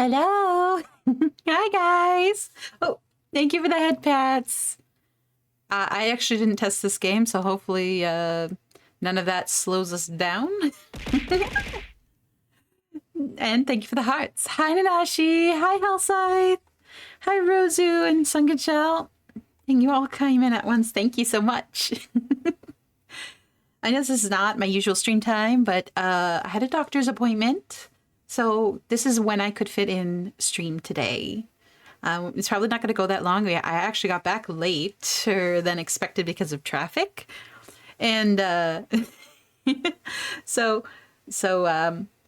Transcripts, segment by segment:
Hello! Hi, guys! Oh, thank you for the head pats. I actually didn't test this game, so hopefully none of that slows us down. And thank you for the hearts. Hi, Nanashi! Hi, Hellside! Hi, Rosu and Sunken Shell. And you all came in at once. Thank you so much. I know this is not my usual stream time, but I had a doctor's appointment. So this is when I could fit in stream today. It's probably not going to go that long. I actually got back later than expected because of traffic. And so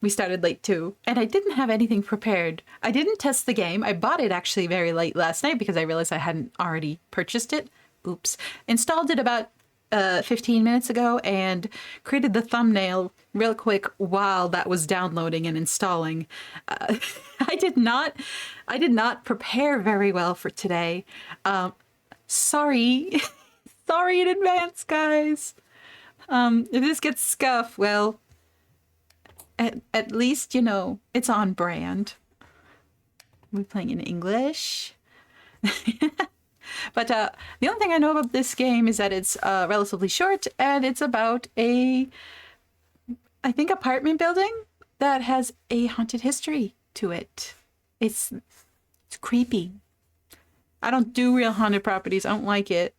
we started late too. And I didn't have anything prepared. I didn't test the game. I bought it actually very late last night because I realized I hadn't already purchased it. Oops. Installed it about 15 minutes ago and created the thumbnail real quick while that was downloading and installing. I did not prepare very well for today. Sorry. Sorry in advance, guys. If this gets scuff, well, at least, you know, it's on brand. We're playing in English. But the only thing I know about this game is that it's relatively short, and it's about I think, apartment building that has a haunted history to it. It's creepy. I don't do real haunted properties. I don't like it.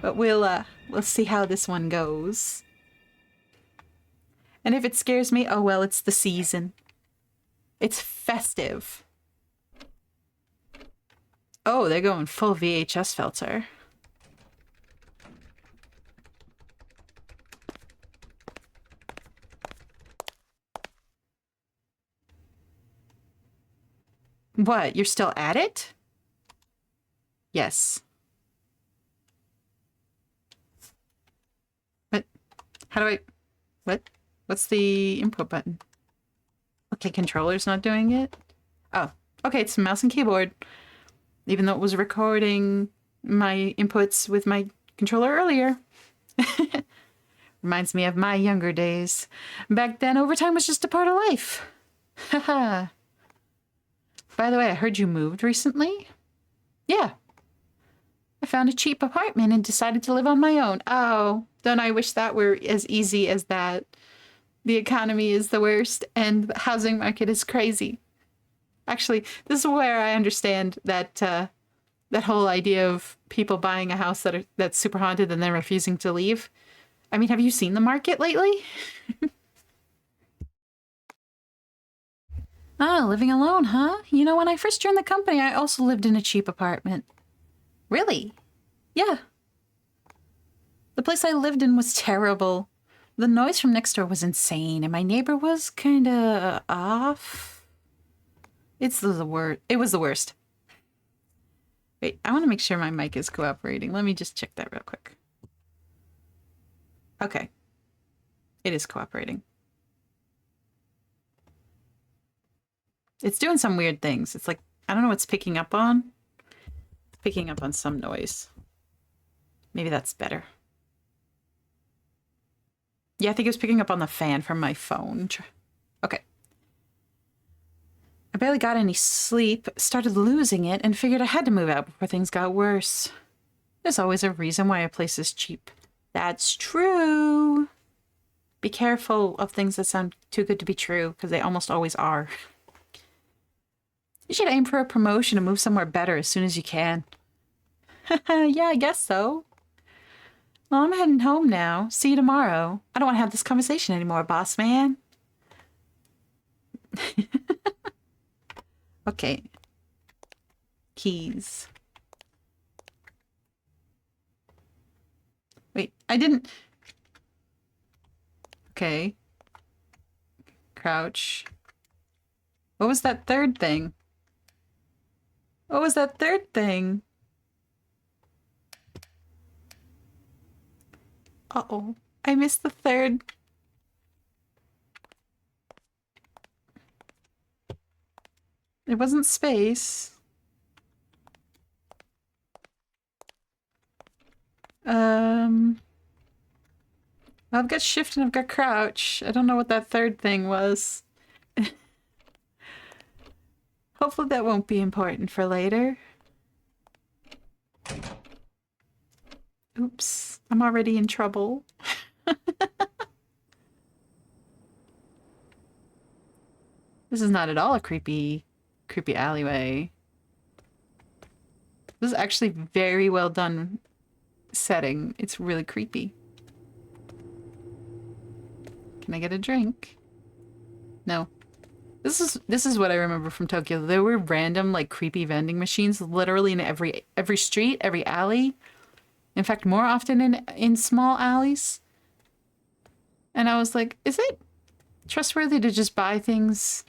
But we'll see how this one goes. And if it scares me, oh well, it's the season. It's festive. Oh, they're going full VHS filter. What? You're still at it? Yes. What? How do I... What? What's the input button? Okay, controller's not doing it? Oh, okay, it's mouse and keyboard. Even though it was recording my inputs with my controller earlier. Reminds me of my younger days. Back then, overtime was just a part of life. Haha. By the way, I heard you moved recently? Yeah. I found a cheap apartment and decided to live on my own. Oh, don't I wish that were as easy as that. The economy is the worst and the housing market is crazy. Actually, this is where I understand that that whole idea of people buying a house that's super haunted and then refusing to leave. I mean, have you seen the market lately? Ah, living alone, huh? You know, when I first joined the company, I also lived in a cheap apartment. Really? Yeah. The place I lived in was terrible. The noise from next door was insane, and my neighbor was kinda off. It's the worst. It was the worst. Wait, I want to make sure my mic is cooperating. Let me just check that real quick. Okay. It is cooperating. It's doing some weird things. It's like, I don't know what's picking up on. It's picking up on some noise. Maybe that's better. Yeah, I think it was picking up on the fan from my phone. Okay. I barely got any sleep, started losing it, and figured I had to move out before things got worse. There's always a reason why a place is cheap. That's true. Be careful of things that sound too good to be true, because they almost always are. You should aim for a promotion and move somewhere better as soon as you can. Yeah, I guess so. Well, I'm heading home now. See you tomorrow. I don't want to have this conversation anymore, boss man. Okay. Keys. Wait, I didn't... Okay. Crouch. What was that third thing? What was that third thing? Uh-oh. I missed the third... It wasn't space. I've got shift and I've got crouch. I don't know what that third thing was. Hopefully that won't be important for later. Oops, I'm already in trouble. This is not at all a creepy alleyway. This is actually very well done setting. It's really creepy. Can I get a drink? No. This is what I remember from Tokyo. There were random, like, creepy vending machines literally in every street, every alley. In fact, more often in small alleys. And I was like, is it trustworthy to just buy things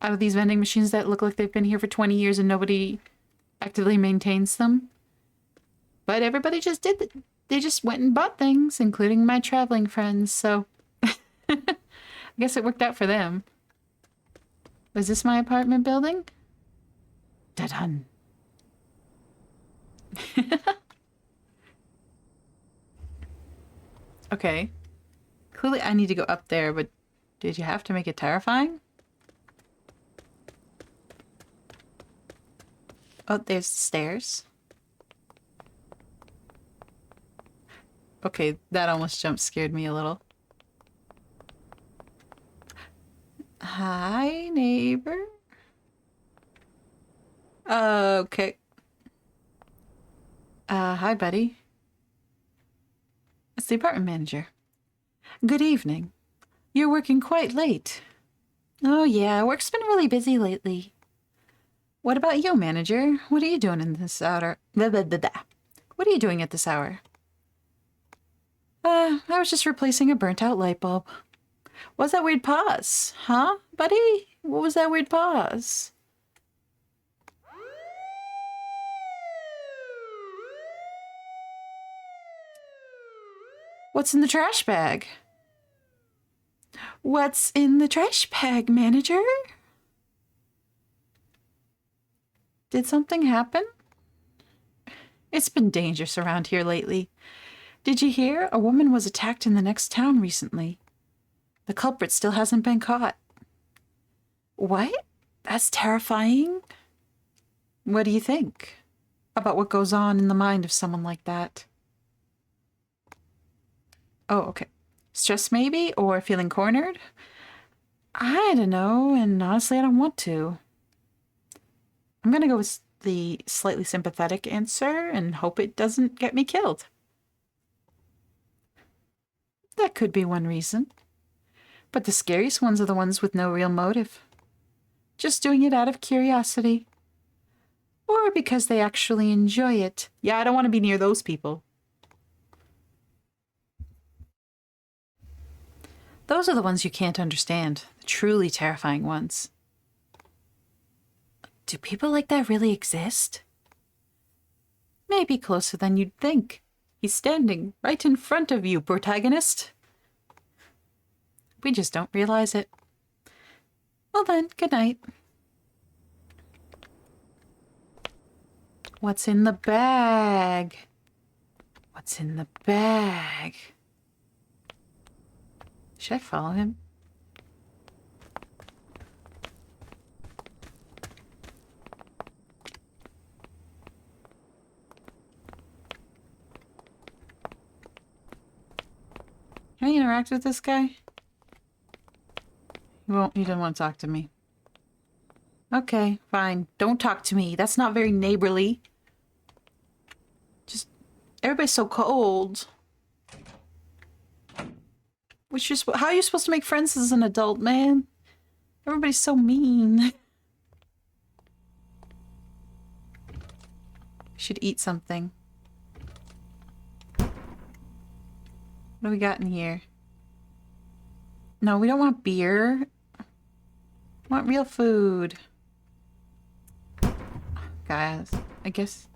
out of these vending machines that look like they've been here for 20 years and nobody actively maintains them? But everybody just did it. They just went and bought things, including my traveling friends, so I guess it worked out for them. Was this my apartment building? Da-dun. Okay. Clearly I need to go up there, but did you have to make it terrifying? Oh, there's the stairs. Okay, that almost jump scared me a little. Hi, neighbor. Okay. Hi, buddy. It's the apartment manager. Good evening. You're working quite late. Oh, yeah, work's been really busy lately. What about you, manager? What are you doing in this hour? Blah, blah, blah, blah. What are you doing at this hour? I was just replacing a burnt-out light bulb. What's that weird pause? Huh, buddy? What was that weird pause? What's in the trash bag? What's in the trash bag, manager? Did something happen? It's been dangerous around here lately. Did you hear? A woman was attacked in the next town recently. The culprit still hasn't been caught. What? That's terrifying. What do you think about what goes on in the mind of someone like that? Oh, okay. Stress maybe? Or feeling cornered? I don't know, and honestly, I don't want to. I'm gonna go with the slightly sympathetic answer and hope it doesn't get me killed. That could be one reason. But the scariest ones are the ones with no real motive. Just doing it out of curiosity. Or because they actually enjoy it. Yeah, I don't want to be near those people. Those are the ones you can't understand. The truly terrifying ones. Do people like that really exist? Maybe closer than you'd think. He's standing right in front of you, protagonist. We just don't realize it. Well then, good night. What's in the bag? What's in the bag? Should I follow him? Can I interact with this guy? He doesn't want to talk to me. Okay, fine. Don't talk to me. That's not very neighborly. Just, everybody's so cold. How are you supposed to make friends as an adult, man? Everybody's so mean. Should eat something. What do we got in here? No, we don't want beer. We want real food. Guys, I guess...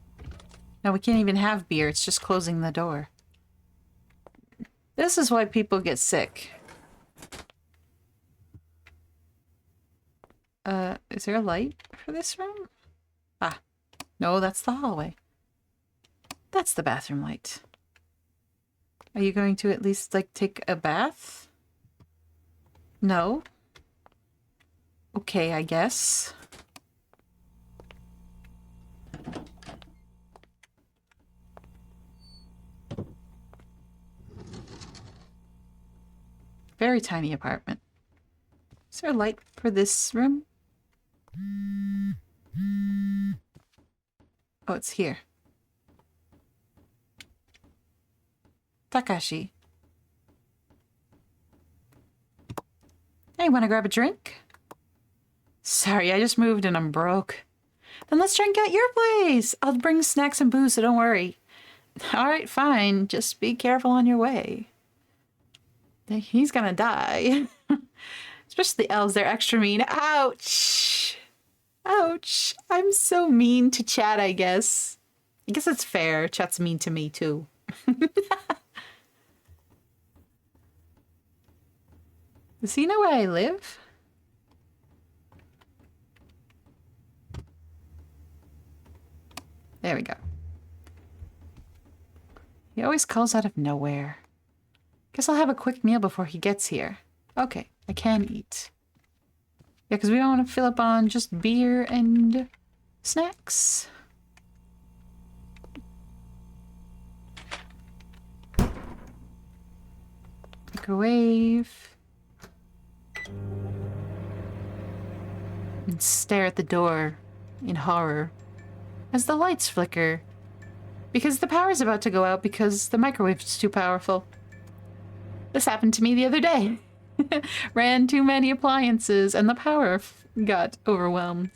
No, we can't even have beer. It's just closing the door. This is why people get sick. Is there a light for this room? Ah, no, that's the hallway. That's the bathroom light. Are you going to at least, like, take a bath? No? Okay, I guess. Very tiny apartment. Is there a light for this room? Oh, it's here. Takashi. Hey, wanna grab a drink? Sorry, I just moved and I'm broke. Then let's drink at your place. I'll bring snacks and booze, so don't worry. Alright, fine. Just be careful on your way. He's gonna die. Especially the elves, they're extra mean. Ouch! Ouch! I'm so mean to Chat, I guess. I guess it's fair. Chat's mean to me, too. Does he know where I live? There we go. He always calls out of nowhere. Guess I'll have a quick meal before he gets here. Okay, I can eat. Yeah, because we don't want to fill up on just beer and snacks. Microwave. And stare at the door in horror as the lights flicker. Because the power's about to go out because the microwave's too powerful. This happened to me the other day. Ran too many appliances and the power got overwhelmed.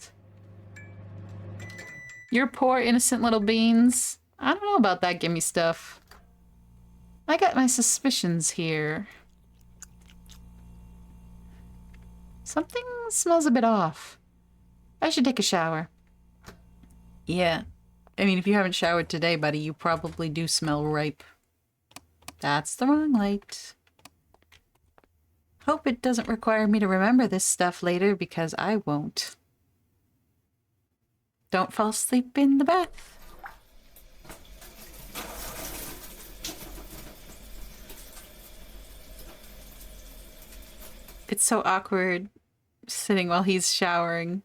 Your poor innocent little beans. I don't know about that gimme stuff. I got my suspicions here. Something smells a bit off. I should take a shower. Yeah. I mean, if you haven't showered today, buddy, you probably do smell ripe. That's the wrong light. Hope it doesn't require me to remember this stuff later, because I won't. Don't fall asleep in the bath. It's so awkward sitting while he's showering.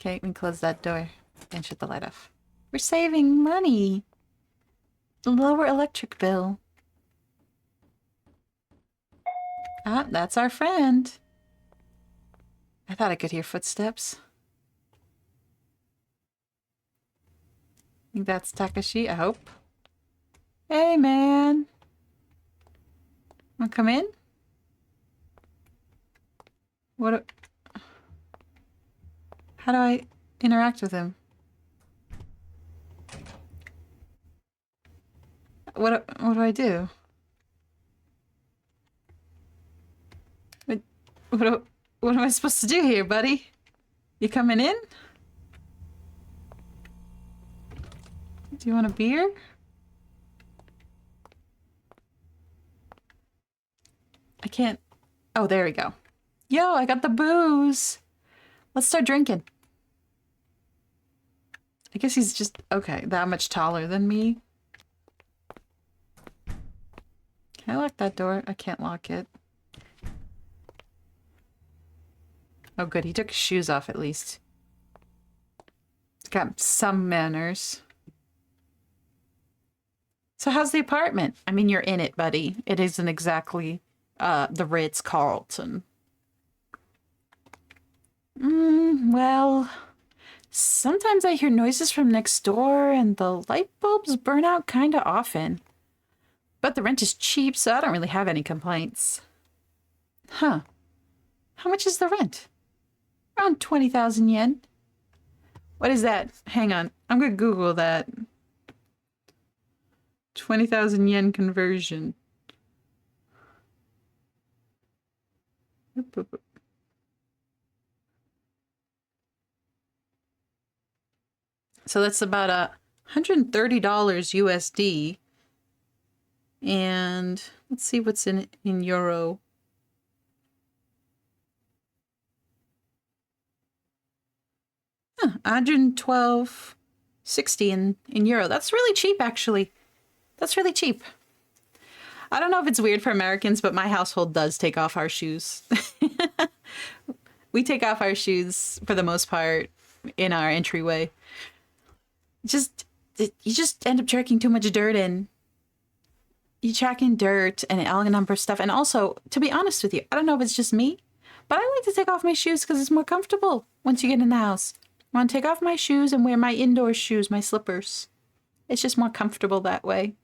Okay, we can close that door and shut the light off. We're saving money. Lower electric bill. Ah, that's our friend. I thought I could hear footsteps. I think that's Takashi, I hope. Hey, man. Wanna come in? How do I interact with him? What do I do? What am I supposed to do here, buddy? You coming in? Do you want a beer? I can't... Oh, there we go. Yo, I got the booze. Let's start drinking. I guess he's just... Okay, that much taller than me. Can I lock that door? I can't lock it. Oh, good. He took his shoes off, at least. He's got some manners. So how's the apartment? I mean, you're in it, buddy. It isn't exactly the Ritz-Carlton. Well... Sometimes I hear noises from next door, and the light bulbs burn out kinda often. But the rent is cheap, so I don't really have any complaints. Huh. How much is the rent? Around 20,000 yen. What is that? Hang on. I'm gonna Google that. 20,000 yen conversion. So that's about $130 USD. And let's see what's in euro. Huh, 112.60 in euro. That's really cheap, actually. That's really cheap. I don't know if it's weird for Americans, but my household does take off our shoes. We take off our shoes for the most part in our entryway. You just end up jerking too much dirt in. you track in dirt and all a number of stuff. And also, to be honest with you, I don't know if it's just me, but I like to take off my shoes because it's more comfortable once you get in the house. I want to take off my shoes and wear my indoor shoes, my slippers. It's just more comfortable that way.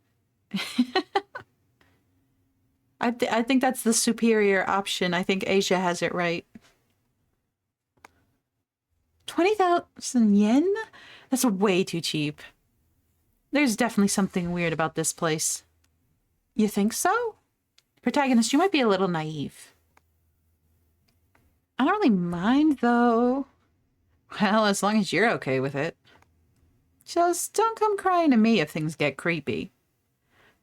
I think that's the superior option. I think Asia has it right. 20,000 yen? That's way too cheap. There's definitely something weird about this place. You think so? Protagonist, you might be a little naive. I don't really mind, though. Well, as long as you're okay with it. Just don't come crying to me if things get creepy.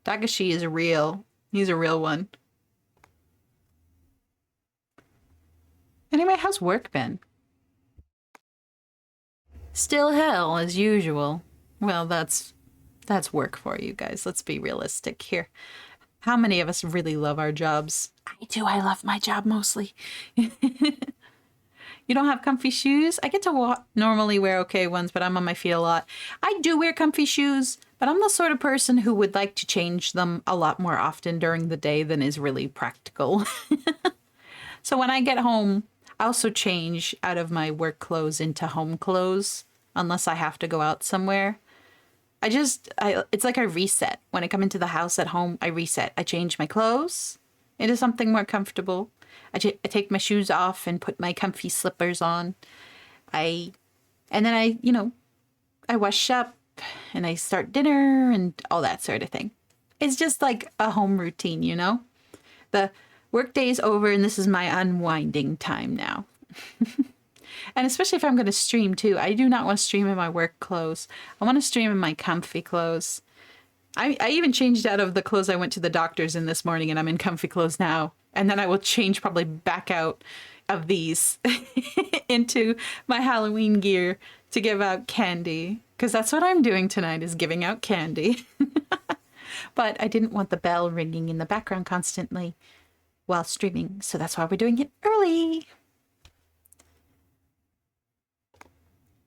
Takashi is real. He's a real one. Anyway, how's work been? Still hell, as usual. Well, that's work for you guys. Let's be realistic here. How many of us really love our jobs? I do. I love my job mostly. You don't have comfy shoes? I get to normally wear okay ones, but I'm on my feet a lot. I do wear comfy shoes, but I'm the sort of person who would like to change them a lot more often during the day than is really practical. So when I get home, I also change out of my work clothes into home clothes, unless I have to go out somewhere. It's like I reset. When I come into the house at home, I reset. I change my clothes into something more comfortable. I take my shoes off and put my comfy slippers on. And then I wash up and I start dinner and all that sort of thing. It's just like a home routine, you know? The work day is over and this is my unwinding time now. And especially if I'm going to stream too. I do not want to stream in my work clothes. I want to stream in my comfy clothes. I even changed out of the clothes I went to the doctor's in this morning and I'm in comfy clothes now. And then I will change probably back out of these into my Halloween gear to give out candy. Because that's what I'm doing tonight, is giving out candy. But I didn't want the bell ringing in the background constantly while streaming. So that's why we're doing it early.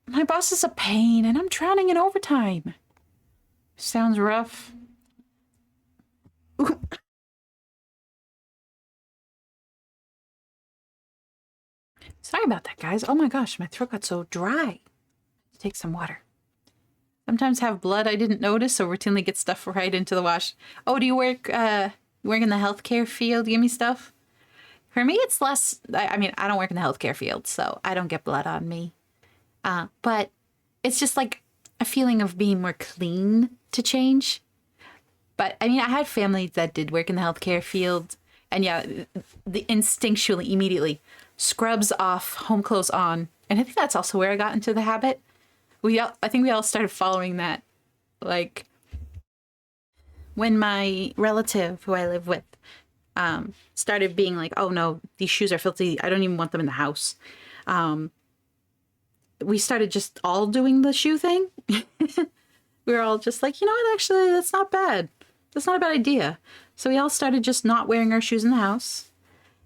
My boss is a pain and I'm drowning in overtime. Sounds rough. Ooh. Sorry about that, guys. Oh my gosh, my throat got so dry. Take some water. Sometimes have blood I didn't notice, so routinely get stuff right into the wash. Oh, do you work in the healthcare field? Give me stuff? For me, it's less... I mean, I don't work in the healthcare field, so I don't get blood on me. But it's just like a feeling of being more clean to change. But, I mean, I had family that did work in the healthcare field. And yeah, instinctually, immediately, scrubs off, home clothes on. And I think that's also where I got into the habit. I think we all started following that. Like, when my relative, who I live with, started being like, oh no, these shoes are filthy. I don't even want them in the house. We started just all doing the shoe thing. We were all just like, you know what, actually, that's not bad. That's not a bad idea. So we all started just not wearing our shoes in the house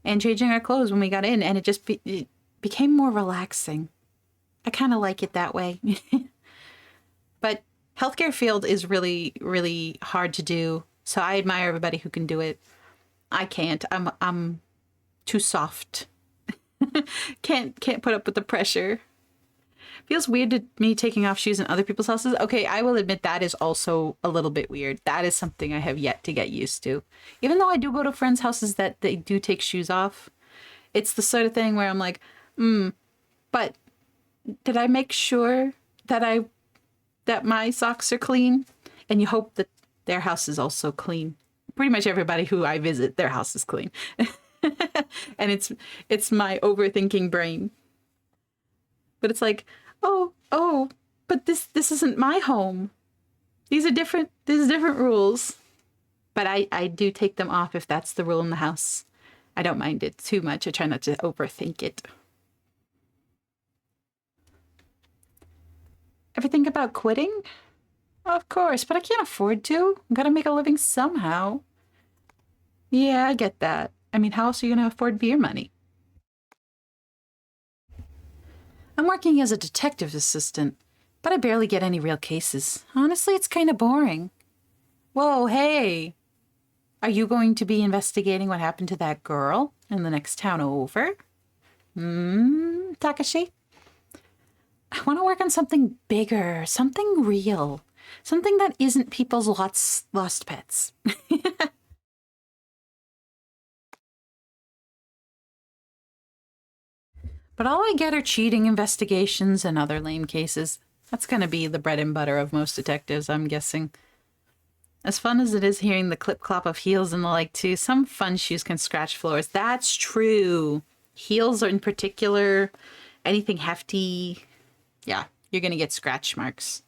and changing our clothes when we got in. And it just it became more relaxing. I kind of like it that way. But healthcare field is really, really hard to do. So I admire everybody who can do it. I can't. I'm too soft. Can't put up with the pressure. Feels weird to me taking off shoes in other people's houses. Okay, I will admit that is also a little bit weird. That is something I have yet to get used to. Even though I do go to friends' houses that they do take shoes off, it's the sort of thing where I'm like, but did I make sure that my socks are clean? And you hope that their house is also clean. Pretty much everybody who I visit, their house is clean. And it's my overthinking brain. But it's like, oh, but this isn't my home. There's different rules. But I do take them off if that's the rule in the house. I don't mind it too much. I try not to overthink it. Ever think about quitting? Of course, but I can't afford to. I'm gotta make a living somehow. Yeah, I get that. I mean, how else are you gonna afford beer money? I'm working as a detective assistant, but I barely get any real cases. Honestly, it's kind of boring. Whoa, hey. Are you going to be investigating what happened to that girl in the next town over? Takashi? I want to work on something bigger, something real, something that isn't people's lost pets. But all I get are cheating investigations and other lame cases. That's going to be the bread and butter of most detectives, I'm guessing. As fun as it is hearing the clip-clop of heels and the like, too, some fun shoes can scratch floors. That's true. Heels in particular, anything hefty, yeah, you're going to get scratch marks.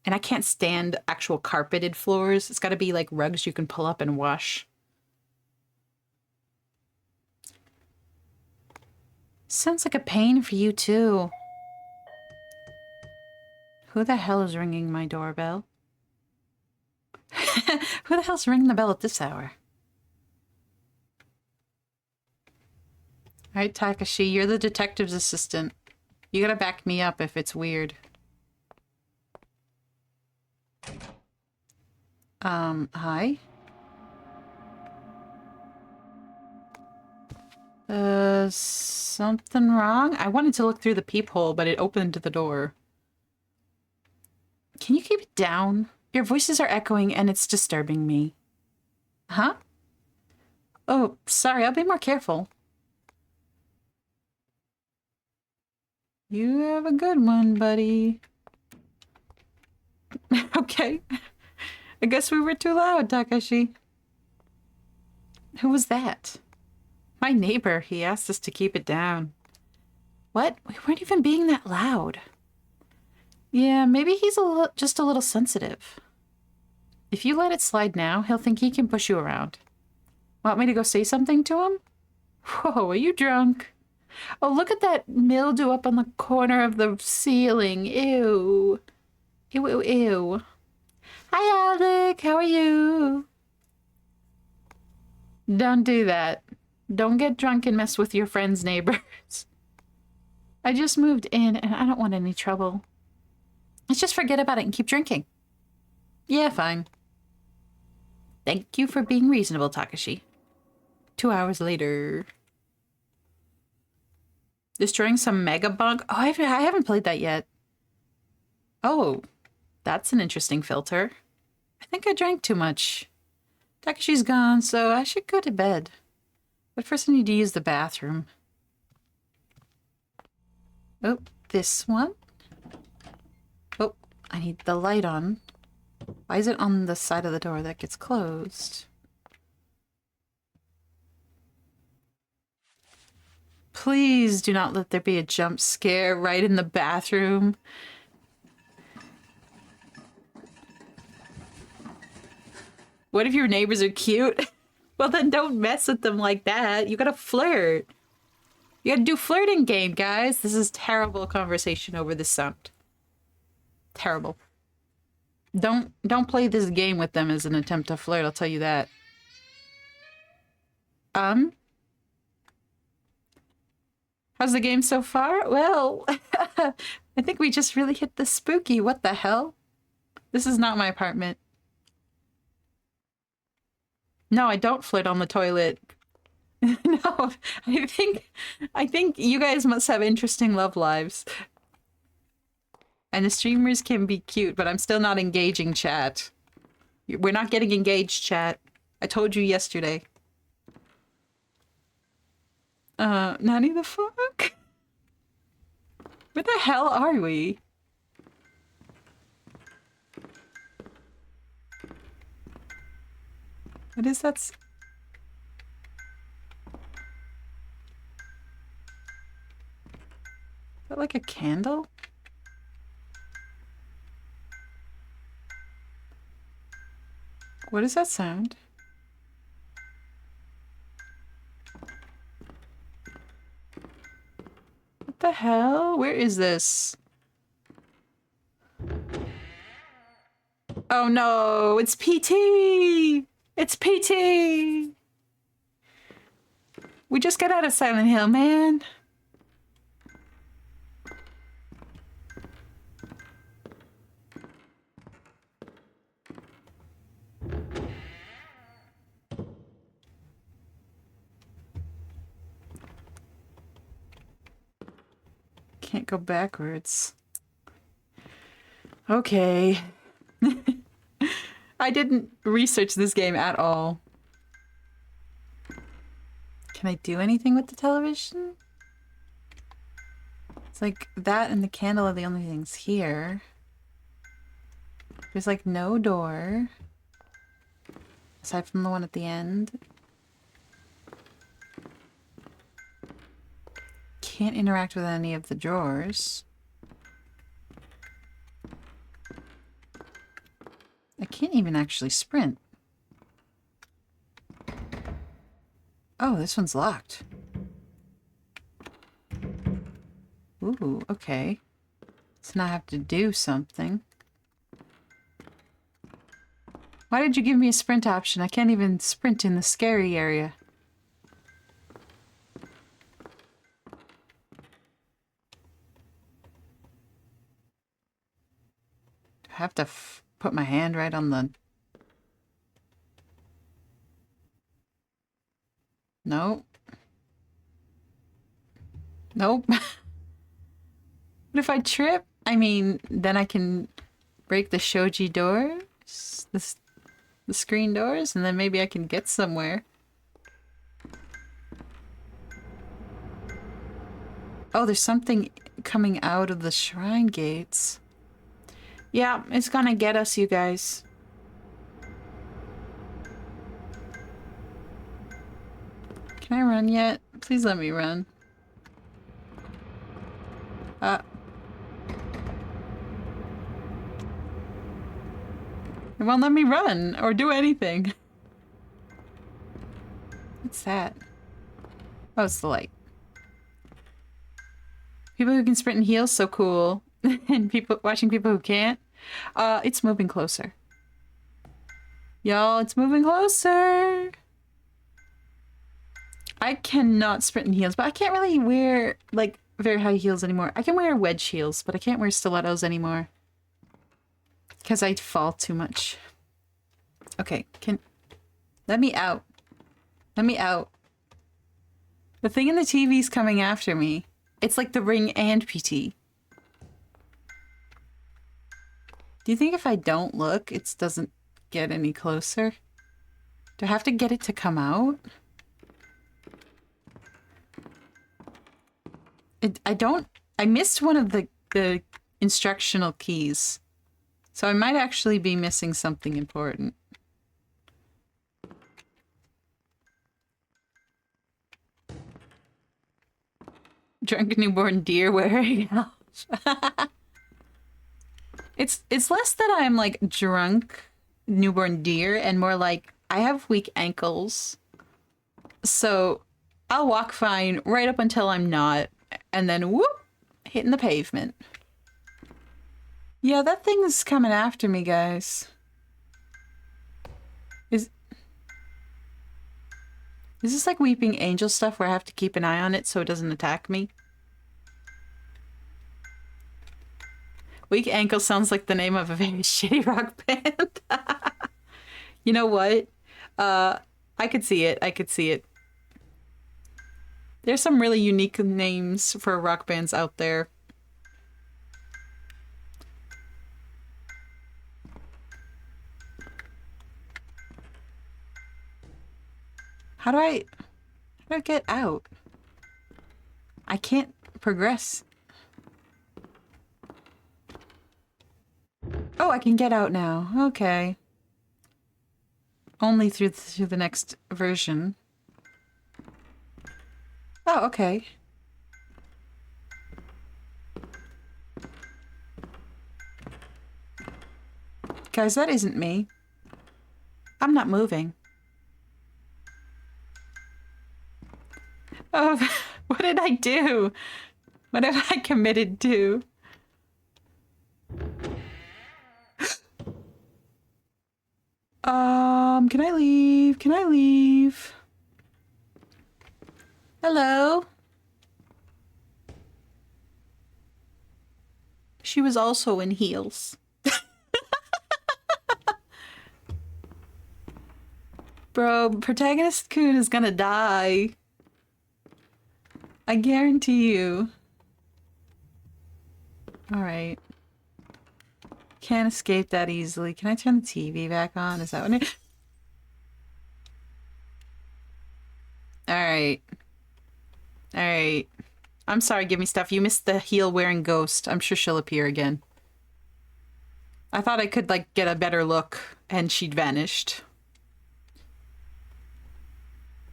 And I can't stand actual carpeted floors. It's got to be like rugs you can pull up and wash. Sounds like a pain for you, too. Who the hell is ringing my doorbell? Who the hell's ringing the bell at this hour? All right, Takashi, you're the detective's assistant. You gotta back me up if it's weird. Hi? Something wrong? I wanted to look through the peephole, but it opened the door. Can you keep it down? Your voices are echoing and it's disturbing me. Huh? Oh, sorry, I'll be more careful. You have a good one, buddy. Okay. I guess we were too loud, Takashi. Who was that? My neighbor. He asked us to keep it down. What? We weren't even being that loud. Yeah, maybe he's just a little sensitive. If you let it slide now, he'll think he can push you around. Want me to go say something to him? Whoa, are you drunk? Oh, look at that mildew up on the corner of the ceiling. Ew. Ew, ew, ew. Hi, Alec. How are you? Don't do that. Don't get drunk and mess with your friends' neighbors. I just moved in and I don't want any trouble. Let's just forget about it and keep drinking. Yeah, fine. Thank you for being reasonable, Takashi. 2 hours later. Destroying some mega bug? Oh, I haven't played that yet. Oh, that's an interesting filter. I think I drank too much. Takashi's gone, so I should go to bed. But first I need to use the bathroom. Oh, this one. Oh, I need the light on. Why is it on the side of the door that gets closed? Please do not let there be a jump scare right in the bathroom. What if your neighbors are cute? Well, then don't mess with them like that. You gotta flirt. You gotta do flirting game, guys. This is terrible conversation over the sound. Terrible. Don't play this game with them as an attempt to flirt, I'll tell you that. How's the game so far? Well, I think we just really hit the spooky. What the hell? This is not my apartment. No, I don't flirt on the toilet. No, I think you guys must have interesting love lives. And the streamers can be cute, but I'm still not engaging, chat. We're not getting engaged, chat. I told you yesterday. Nanny the fuck? Where the hell are we? What is that? Is that like a candle? What does that sound? What the hell? Where is this? Oh no, it's PT! It's PT! We just got out of Silent Hill, man. can't go backwards. Okay. I didn't research this game at all. Can I do anything with the television? It's like that and the candle are the only things here. There's like no door. Aside from the one at the end. Can't interact with any of the drawers. I can't even actually sprint. Oh, this one's locked. Ooh, okay. So now I have to do something. Why did you give me a sprint option? I can't even sprint in the scary area. I have to put my hand right on the... Nope. Nope. What if I trip? I mean, then I can break the shoji doors, the screen doors, and then maybe I can get somewhere. Oh, there's something coming out of the shrine gates. Yeah, it's gonna get us, you guys. Can I run yet? Please let me run. It won't let me run or do anything. What's that? Oh, it's the light. People who can sprint in heels, so cool. And people watching people who can't. It's moving closer. Y'all, it's moving closer. I cannot sprint in heels, but I can't really wear, like, very high heels anymore. I can wear wedge heels, but I can't wear stilettos anymore. Because I fall too much. Okay, let me out. Let me out. The thing in the TV's coming after me. It's like the Ring and PT. Do you think if I don't look, it doesn't get any closer? Do I have to get it to come out? I missed one of the instructional keys. So I might actually be missing something important. Drunk newborn deer wearing out. It's less that I'm like drunk newborn deer and more like I have weak ankles. So I'll walk fine right up until I'm not. And then whoop, hitting the pavement. Yeah, that thing's coming after me, guys. Is this like Weeping Angel stuff where I have to keep an eye on it so it doesn't attack me? Weak Ankle sounds like the name of a very shitty rock band. You know what? I could see it. I could see it. There's some really unique names for rock bands out there. How do I get out? I can't progress. Oh, I can get out now. Okay. Only through the next version. Oh, okay. Guys, that isn't me. I'm not moving. Oh, what did I do? What have I committed to? Can I leave? Can I leave? Hello? She was also in heels. Bro, protagonist Kun is gonna die. I guarantee you. Alright. Can't escape that easily. Can I turn the TV back on? Is that what it... Alright. Alright. I'm sorry, Give Me Stuff. You missed the heel-wearing ghost. I'm sure she'll appear again. I thought I could, like, get a better look, and she'd vanished.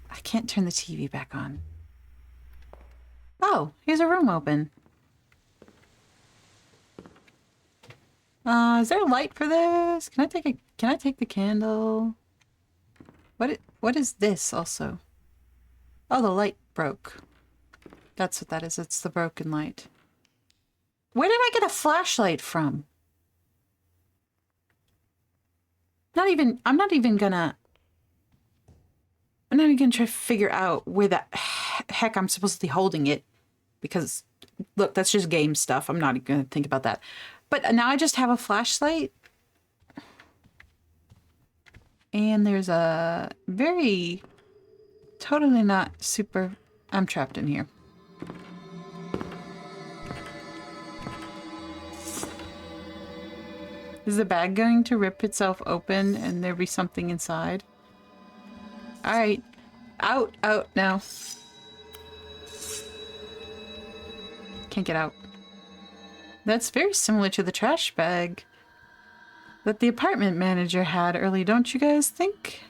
I can't turn the TV back on. Oh, here's a room open. Is there a light for this? Can I take the candle? What is this also? Oh, the light broke. That's what that is. It's the broken light. Where did I get a flashlight from? I'm not even gonna try to figure out where the heck I'm supposed to be holding it. Because, look, that's just game stuff. I'm not gonna think about that. But now I just have a flashlight. And there's a very... totally not super... I'm trapped in here. Is the bag going to rip itself open and there be something inside? Alright. Out now. Can't get out. That's very similar to the trash bag that the apartment manager had early, don't you guys think?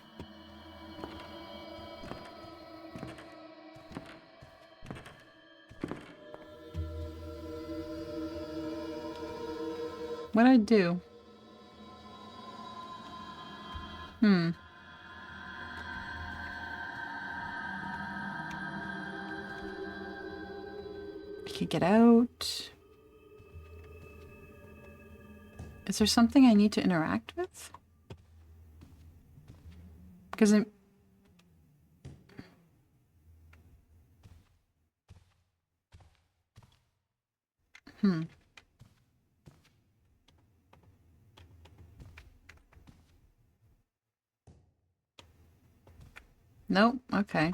What'd I do? I can get out. Is there something I need to interact with? Because I'm... Nope. Okay.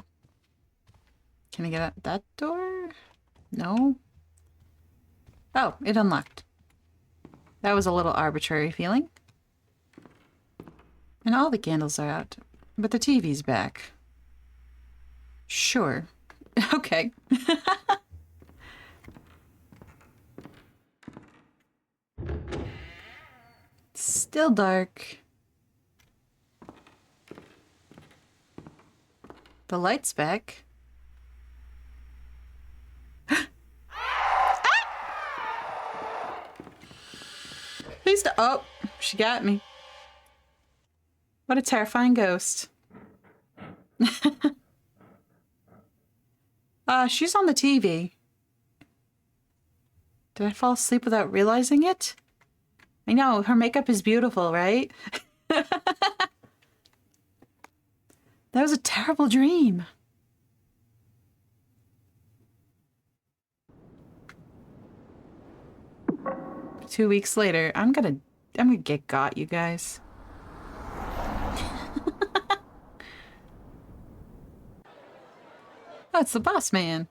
Can I get out that door? No. Oh, it unlocked. That was a little arbitrary feeling. And all the candles are out, but the TV's back. Sure. Okay. Still dark. The light's back. Please don't. Oh, she got me. What a terrifying ghost. She's on the TV. Did I fall asleep without realizing it? I know, her makeup is beautiful, right? That was a terrible dream. Two weeks later, I'm gonna get got, you guys. Oh, it's the boss man.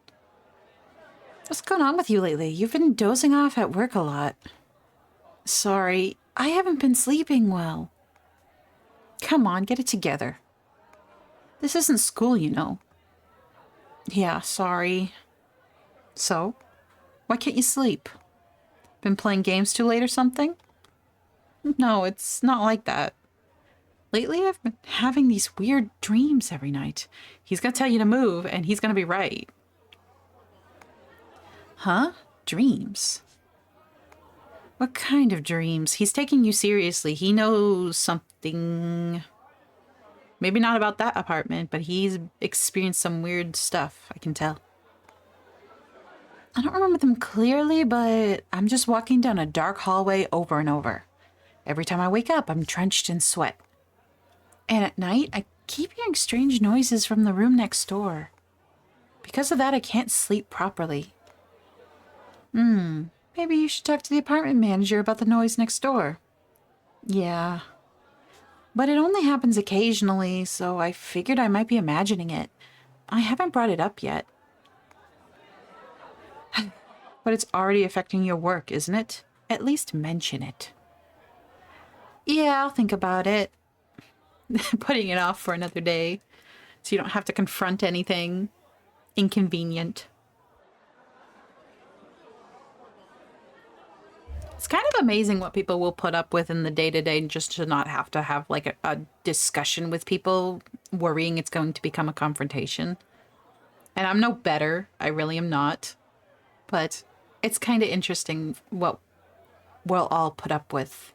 What's going on with you lately? You've been dozing off at work a lot. Sorry, I haven't been sleeping well. Come on, get it together. This isn't school, you know. Yeah, sorry. So? Why can't you sleep? Been playing games too late or something? No, it's not like that. Lately, I've been having these weird dreams every night. He's gonna tell you to move, and he's gonna be right. Huh? Dreams? What kind of dreams? He's taking you seriously. He knows something. Maybe not about that apartment, but he's experienced some weird stuff, I can tell. I don't remember them clearly, but I'm just walking down a dark hallway over and over. Every time I wake up, I'm drenched in sweat. And at night, I keep hearing strange noises from the room next door. Because of that, I can't sleep properly. Maybe you should talk to the apartment manager about the noise next door. Yeah. But it only happens occasionally, so I figured I might be imagining it. I haven't brought it up yet. But it's already affecting your work, isn't it? At least mention it. Yeah, I'll think about it. Putting it off for another day so you don't have to confront anything inconvenient. It's kind of amazing what people will put up with in the day-to-day just to not have to have like a discussion with people, worrying it's going to become a confrontation. And I'm no better. I really am not. But it's kind of interesting what we'll all put up with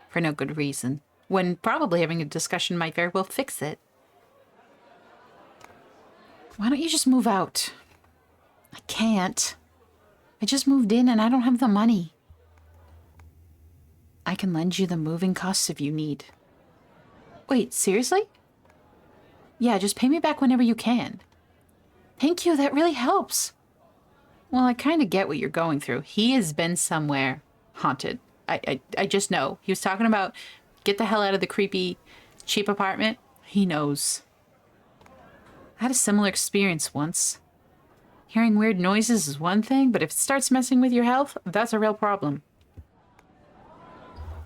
for no good reason, when probably having a discussion might very well fix it. Why don't you just move out? I can't. I just moved in and I don't have the money. I can lend you the moving costs if you need. Wait, seriously? Yeah, just pay me back whenever you can. Thank you, that really helps. Well, I kind of get what you're going through. He has been somewhere haunted. I just know. He was talking about get the hell out of the creepy, cheap apartment. He knows. I had a similar experience once. Hearing weird noises is one thing, but if it starts messing with your health, that's a real problem.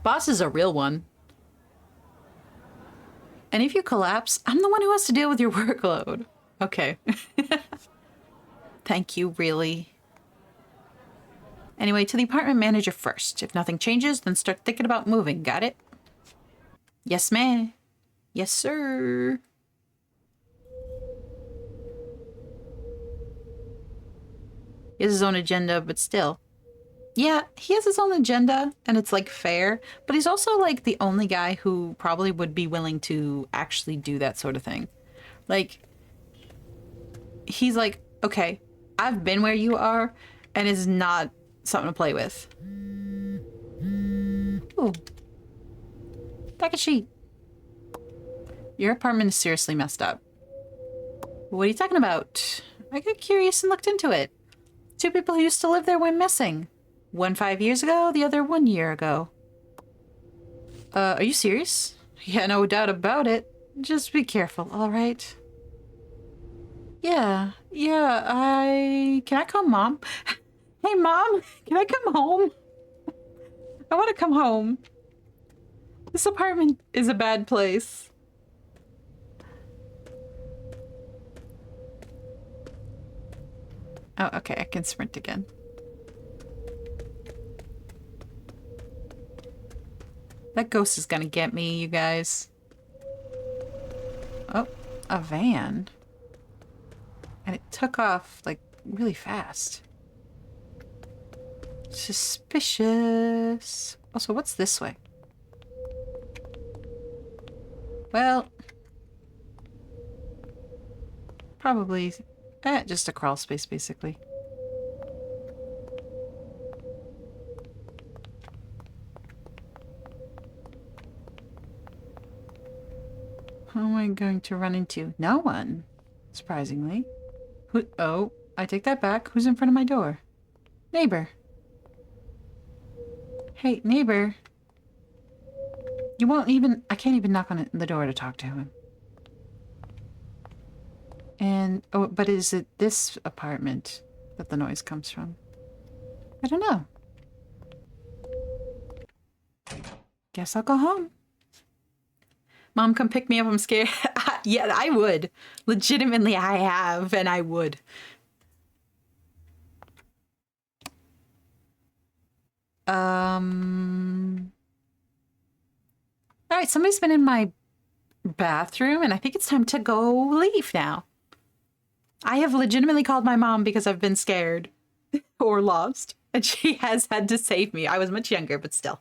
Boss is a real one. And if you collapse, I'm the one who has to deal with your workload. Okay. Thank you, really. Anyway, to the apartment manager first. If nothing changes, then start thinking about moving. Got it? Yes, ma'am. Yes, sir. He has his own agenda, but still. Yeah, he has his own agenda, and it's, like, fair. But he's also, like, the only guy who probably would be willing to actually do that sort of thing. Like, he's like, okay, I've been where you are, and it's not something to play with. Ooh. Takashi. Your apartment is seriously messed up. What are you talking about? I got curious and looked into it. 2 people who used to live there went missing. One 5 years ago, the other 1 year ago. Are you serious? Yeah, no doubt about it. Just be careful, all right? Yeah, Can I come, Mom? Hey, Mom, can I come home? I want to come home. This apartment is a bad place. Oh, okay, I can sprint again. That ghost is gonna get me, you guys. Oh, a van. And it took off, like, really fast. Suspicious. Also, what's this way? Well, probably just a crawl space, basically. Who am I going to run into? No one, surprisingly. Who? Oh, I take that back. Who's in front of my door? Neighbor. Hey, neighbor. You won't even... I can't even knock on the door to talk to him. And... Oh, but is it this apartment that the noise comes from? I don't know. Guess I'll go home. Mom, come pick me up. I'm scared. Yeah, I would. Legitimately, I have, and I would. All right, somebody's been in my bathroom, and I think it's time to go leave now. I have legitimately called my mom because I've been scared or lost, and she has had to save me. I was much younger, but still.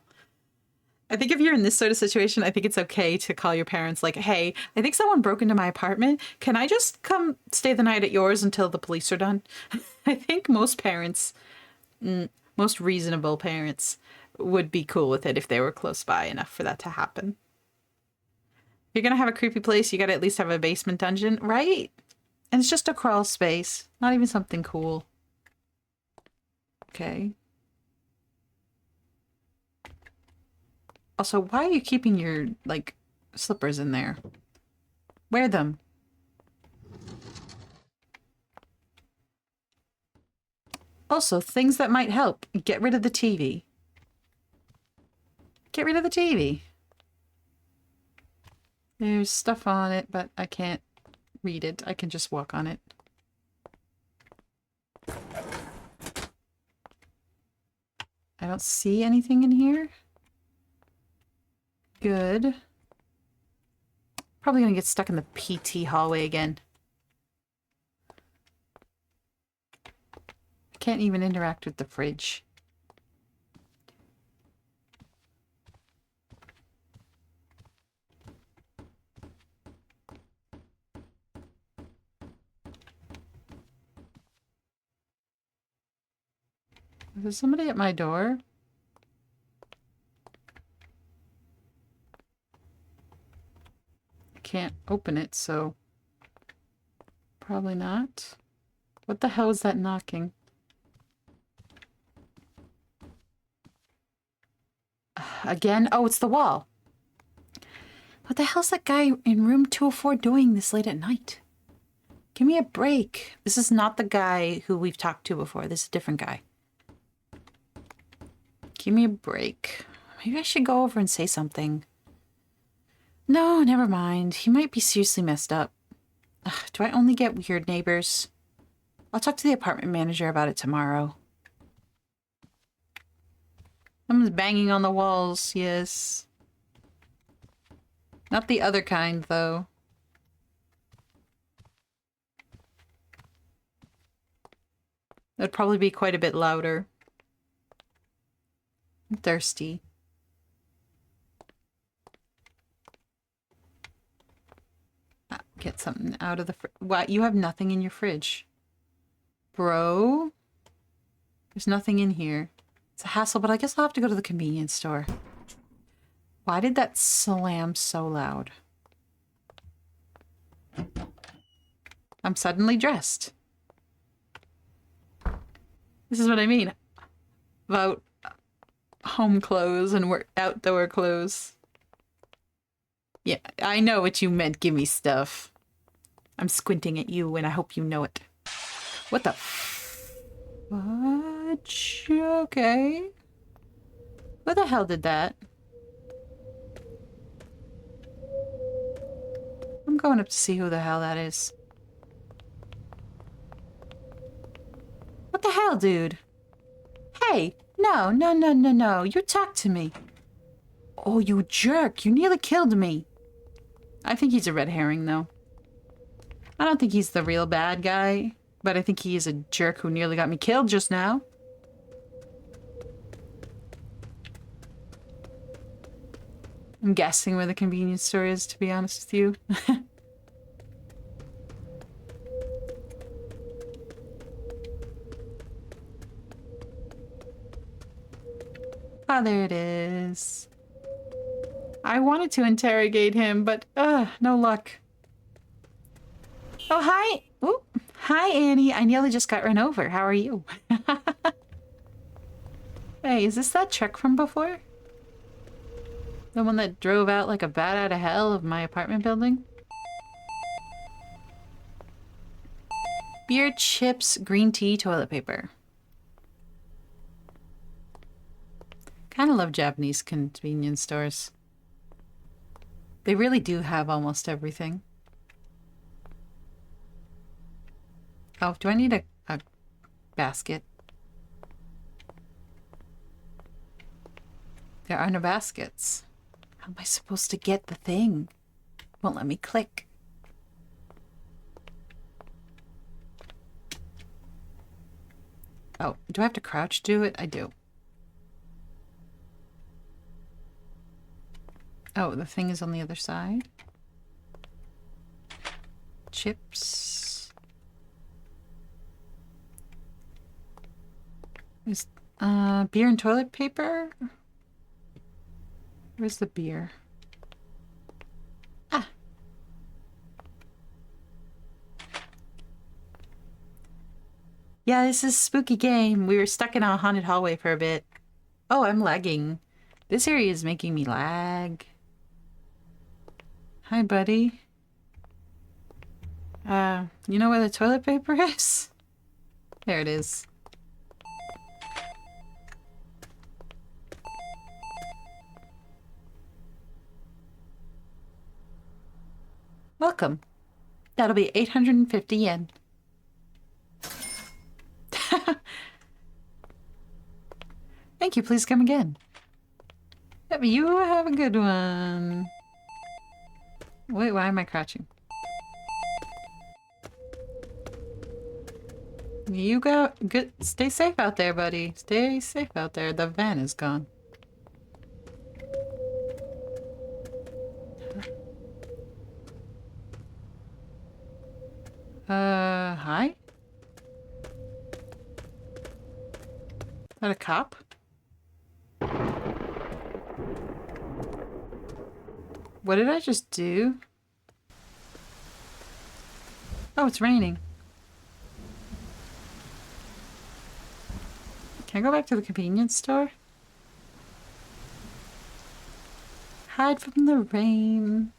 I think if you're in this sort of situation, I think it's okay to call your parents like, hey, I think someone broke into my apartment. Can I just come stay the night at yours until the police are done? I think most parents, most reasonable parents would be cool with it if they were close by enough for that to happen. If you're going to have a creepy place, you got to at least have a basement dungeon, right? And it's just a crawl space, not even something cool. Okay. Also, why are you keeping your, like, slippers in there? Wear them. Also, things that might help. Get rid of the TV. Get rid of the TV. There's stuff on it, but I can't read it. I can just walk on it. I don't see anything in here. Good. Probably gonna get stuck in the PT hallway again. I can't even interact with the fridge. Is there somebody at my door? I can't open it, so probably not. What the hell is that knocking? Again? Oh, it's the wall. What the hell's that guy in room 204 doing this late at night? Give me a break. This is not the guy who we've talked to before. This is a different guy. Give me a break. Maybe I should go over and say something. No, never mind. He might be seriously messed up. Ugh, do I only get weird neighbors? I'll talk to the apartment manager about it tomorrow. Someone's banging on the walls, yes. Not the other kind, though. That'd probably be quite a bit louder. I'm thirsty. Get something out of the fridge. What? You have nothing in your fridge. Bro? There's nothing in here. It's a hassle, but I guess I'll have to go to the convenience store. Why did that slam so loud? I'm suddenly dressed. This is what I mean about home clothes and outdoor clothes. Yeah, I know what you meant. Give me stuff. I'm squinting at you and I hope you know it. What the fudge? Okay. Who the hell did that? I'm going up to see who the hell that is. What the hell, dude? Hey, no. You talk to me. Oh, you jerk. You nearly killed me. I think he's a red herring, though. I don't think he's the real bad guy, but I think he is a jerk who nearly got me killed just now. I'm guessing where the convenience store is, to be honest with you. Ah, there it is. I wanted to interrogate him, but no luck. Oh, hi. Ooh. Hi, Annie. I nearly just got run over. How are you? Hey, is this that truck from before? The one that drove out like a bat out of hell of my apartment building? Beer, chips, green tea, toilet paper. Kind of love Japanese convenience stores. They really do have almost everything. Oh, do I need a basket? There are no baskets. How am I supposed to get the thing? Won't let me click. Oh, do I have to crouch to do it? I do. Oh, the thing is on the other side. Chips. Is beer and toilet paper? Where's the beer? Ah. Yeah, this is a spooky game. We were stuck in a haunted hallway for a bit. Oh, I'm lagging. This area is making me lag. Hi, buddy. You know where the toilet paper is? There it is. Welcome. That'll be 850 yen. Thank you. Please come again. Yep, you have a good one. Wait, why am I crouching? You go good. Stay safe out there, buddy. Stay safe out there. The van is gone. Hi? Is that a cop? What did I just do? Oh, it's raining. Can I go back to the convenience store? Hide from the rain.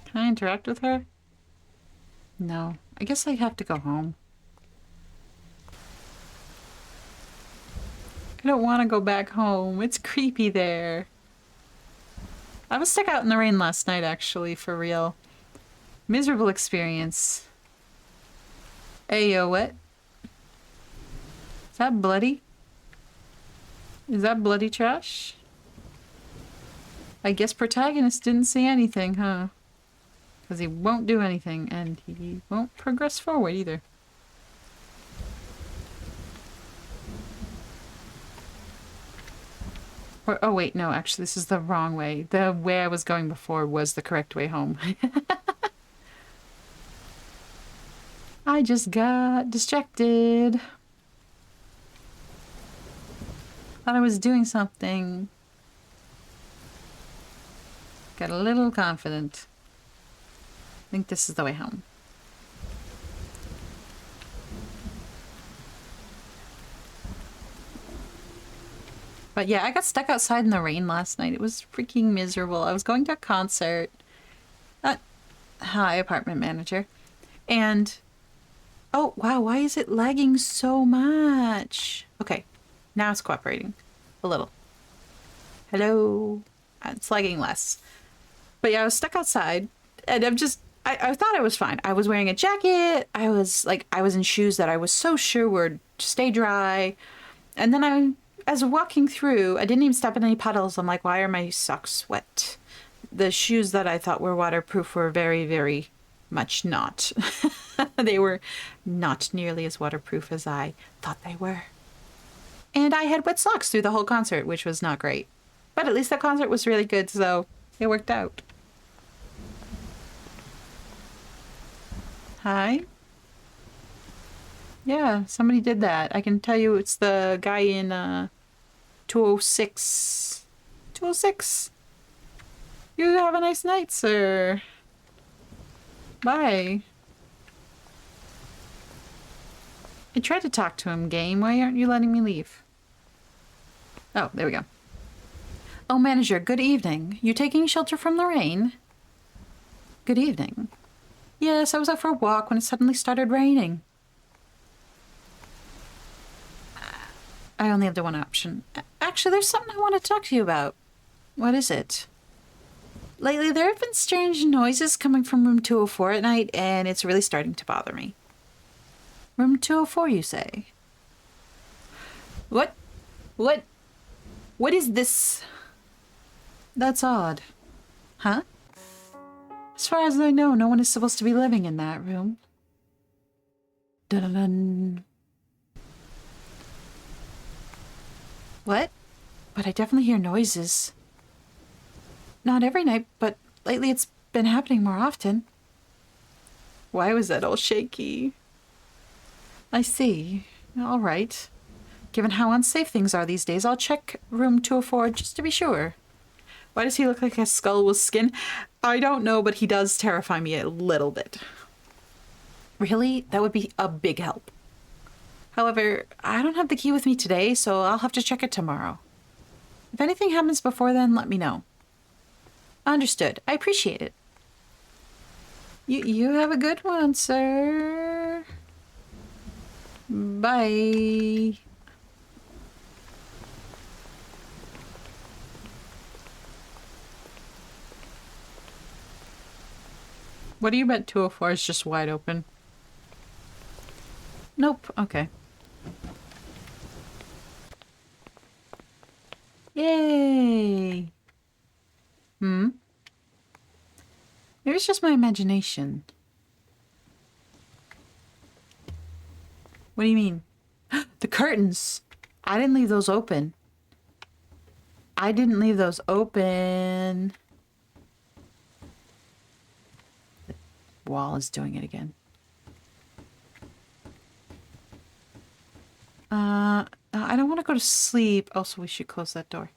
Can I interact with her? No. I guess I have to go home. I don't want to go back home. It's creepy there. I was stuck out in the rain last night, actually, for real. Miserable experience. Ayo, what? Is that bloody? Is that bloody trash? I guess protagonist didn't see anything, huh? Because he won't do anything, and he won't progress forward either. Or, oh wait, no, actually this is the wrong way. The way I was going before was the correct way home. I just got distracted. Thought I was doing something. Got a little confident. I think this is the way home. But yeah, I got stuck outside in the rain last night. It was freaking miserable. I was going to a concert. Hi, apartment manager. And... oh, wow, why is it lagging so much? Okay, now it's cooperating. A little. Hello? It's lagging less. But yeah, I was stuck outside. And I thought I was fine. I was wearing a jacket. I was in shoes that I was so sure would stay dry. And then as walking through, I didn't even step in any puddles. I'm like, why are my socks wet? The shoes that I thought were waterproof were very, very much not. They were not nearly as waterproof as I thought they were. And I had wet socks through the whole concert, which was not great. But at least the concert was really good, so it worked out. Hi? Yeah, somebody did that. I can tell you it's the guy in 206. 206? You have a nice night, sir. Bye. I tried to talk to him, game. Why aren't you letting me leave? Oh, there we go. Oh, manager, good evening. You taking shelter from the rain? Good evening. Yes, I was out for a walk when it suddenly started raining. I only have the one option. Actually, there's something I want to talk to you about. What is it? Lately, there have been strange noises coming from room 204 at night, and it's really starting to bother me. Room 204, you say? What is this? That's odd. Huh? As far as I know, no one is supposed to be living in that room. Dun-dun-dun. What? But I definitely hear noises. Not every night, but lately it's been happening more often. Why was that all shaky? I see. All right. Given how unsafe things are these days, I'll check room 204 just to be sure. Why does he look like a skull with skin? I don't know, but he does terrify me a little bit. Really? That would be a big help. However, I don't have the key with me today, so I'll have to check it tomorrow. If anything happens before then, let me know. Understood. I appreciate it. You have a good one, sir. Bye. What do you bet 204 is just wide open? Nope. Okay. Yay! Hmm? Maybe it's just my imagination. What do you mean? The curtains! I didn't leave those open. I didn't leave those open. The wall is doing it again. I don't want to go to sleep. Also, we should close that door.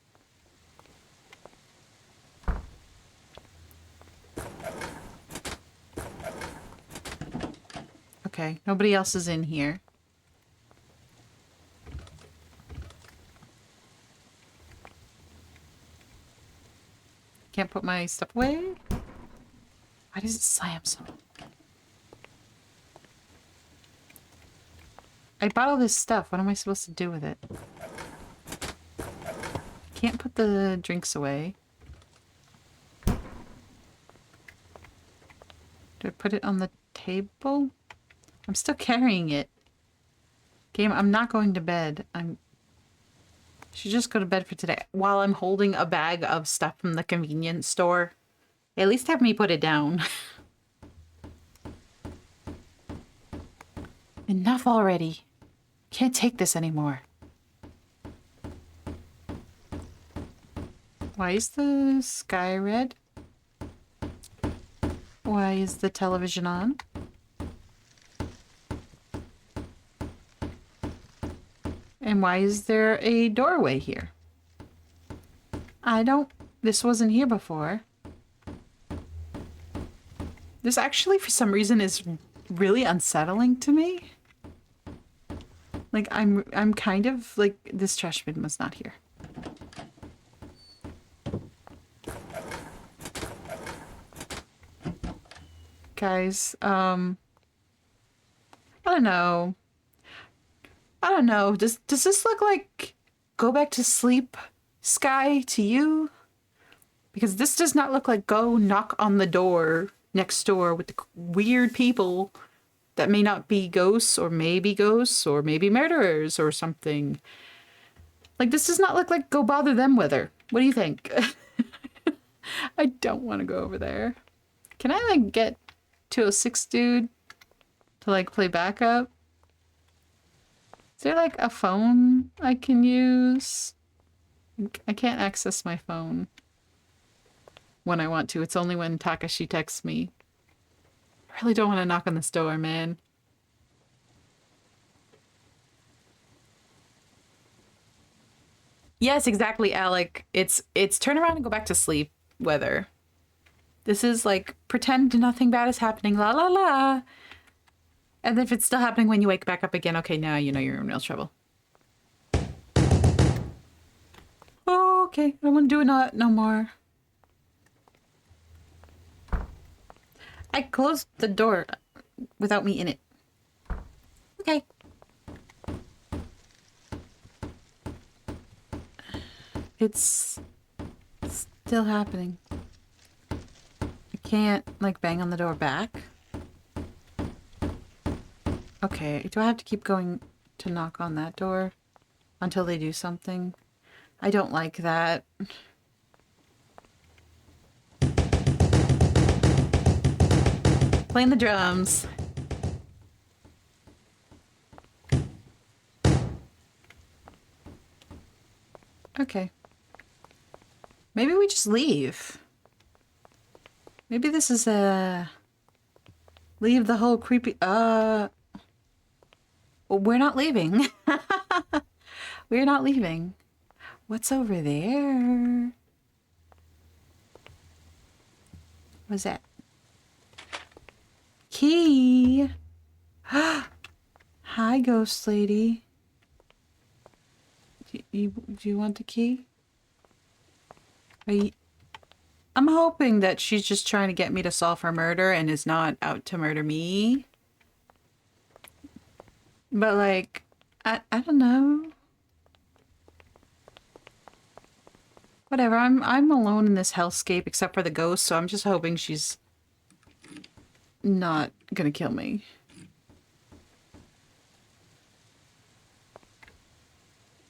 Okay, nobody else is in here. Can't put my stuff away? Why does it slam so? I bought all this stuff. What am I supposed to do with it? Can't put the drinks away. Do I put it on the table? I'm still carrying it. Game, I'm not going to bed. I should just go to bed for today. While I'm holding a bag of stuff from the convenience store. At least have me put it down. Enough already. Can't take this anymore. Why is the sky red? Why is the television on? And why is there a doorway here? This wasn't here before. This actually, for some reason, is really unsettling to me. Like, I'm kind of like, this trash bin was not here. Guys, I don't know. I don't know. Does this look like go back to sleep sky to you? Because this does not look like go knock on the door next door with the weird people that may not be ghosts or maybe murderers or something. Like, this does not look like go bother them weather. What do you think? I don't want to go over there. Can I, like, get 206 dude to, like, play backup? Is there, like, a phone I can use? I can't access my phone when I want to. It's only when Takashi texts me. I really don't want to knock on this door, man. Yes, exactly, Alec. It's turn around and go back to sleep weather. This is like pretend nothing bad is happening, la la la. And if it's still happening when you wake back up again, okay, now you know you're in real trouble. Oh, okay. I don't want to do it no more. I closed the door without me in it. Okay. It's still happening. I can't, like, bang on the door back. Okay, do I have to keep going to knock on that door until they do something? I don't like that. Playing the drums. Okay. Maybe we just leave. Maybe this is a... Leave the whole creepy... Well, we're not leaving. We're not leaving. What's over there? What's that? Key. Hi, ghost lady. Do you want the key? I'm hoping that she's just trying to get me to solve her murder and is not out to murder me. But, like, I don't know. Whatever, I'm alone in this hellscape except for the ghost, so I'm just hoping she's not gonna kill me.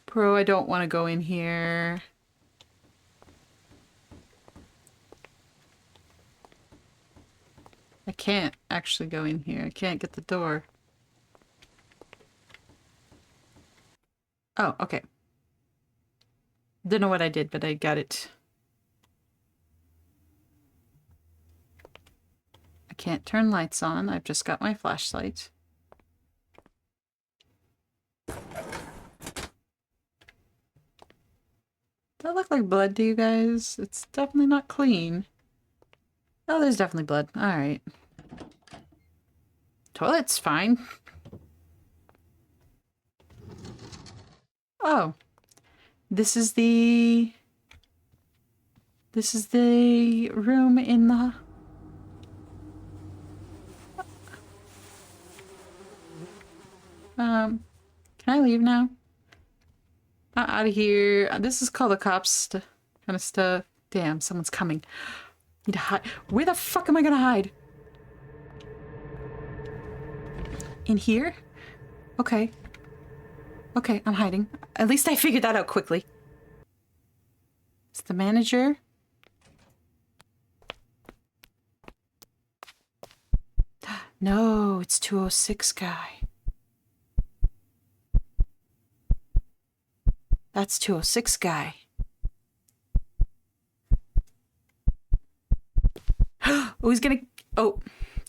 Bro, I don't want to go in here. I can't actually go in here. I can't get the door. Oh, okay. Don't know what I did, but I got it. I can't turn lights on. I've just got my flashlight. Does that look like blood to you guys? It's definitely not clean. Oh, there's definitely blood. Alright. Toilet's fine. Oh. This is the room in the... Can I leave now? Out of here. This is called the cops kind of stuff. Damn, someone's coming. Need to hide. Where the fuck am I gonna hide? In here? Okay. Okay, I'm hiding. At least I figured that out quickly. It's the manager. No, it's 206 guy. That's 206 guy. Oh, he's gonna... Oh,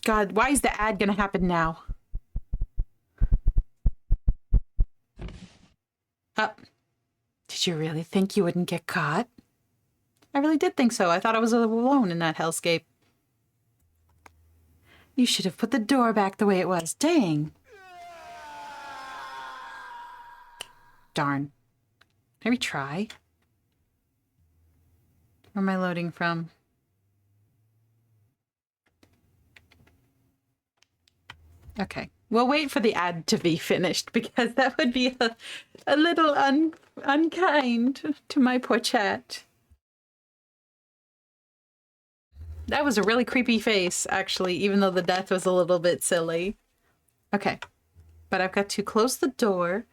God, why is the ad gonna happen now? Did you really think you wouldn't get caught? I really did think so. I thought I was alone in that hellscape. You should have put the door back the way it was. Dang. Darn. Can we try? Where am I loading from? Okay. We'll wait for the ad to be finished because that would be a little unkind to my poor chat. That was a really creepy face, actually, even though the death was a little bit silly. Okay. But I've got to close the door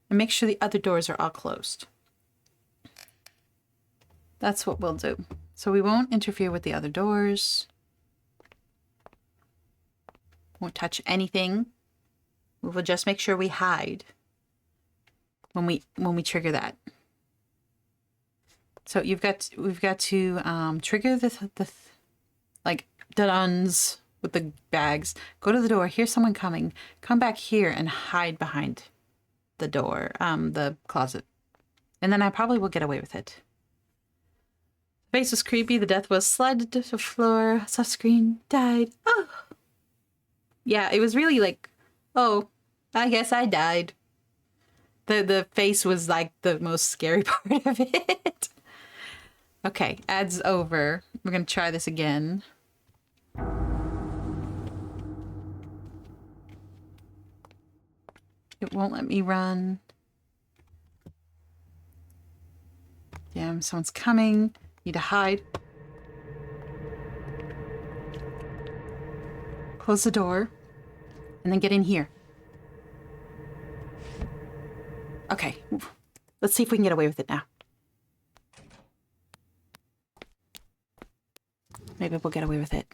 and make sure the other doors are all closed. That's what we'll do. So we won't interfere with the other doors. Won't touch anything. We will just make sure we hide when we trigger that. So we've got to trigger the like duns with the bags. Go to the door. Hear someone coming. Come back here and hide behind the door, the closet, and then I probably will get away with it. The face was creepy. The death was slid to the floor. Saw screen. Died. Oh. Yeah, it was really like, oh, I guess I died. The face was like the most scary part of it. Okay, ad's over. We're gonna try this again. It won't let me run. Damn, someone's coming. Need to hide. Close the door. And then get in here. Okay. Let's see if we can get away with it now. Maybe we'll get away with it.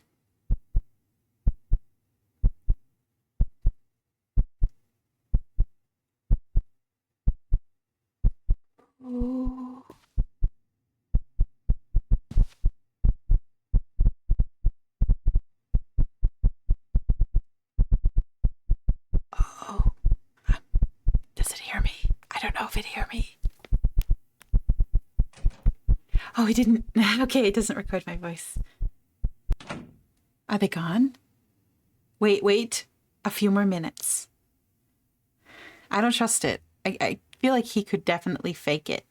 Oh. Oh. Does it hear me? I don't know if it hear me. Oh, he didn't. Okay, it doesn't record my voice. Are they gone? Wait. A few more minutes. I don't trust it. I feel like he could definitely fake it.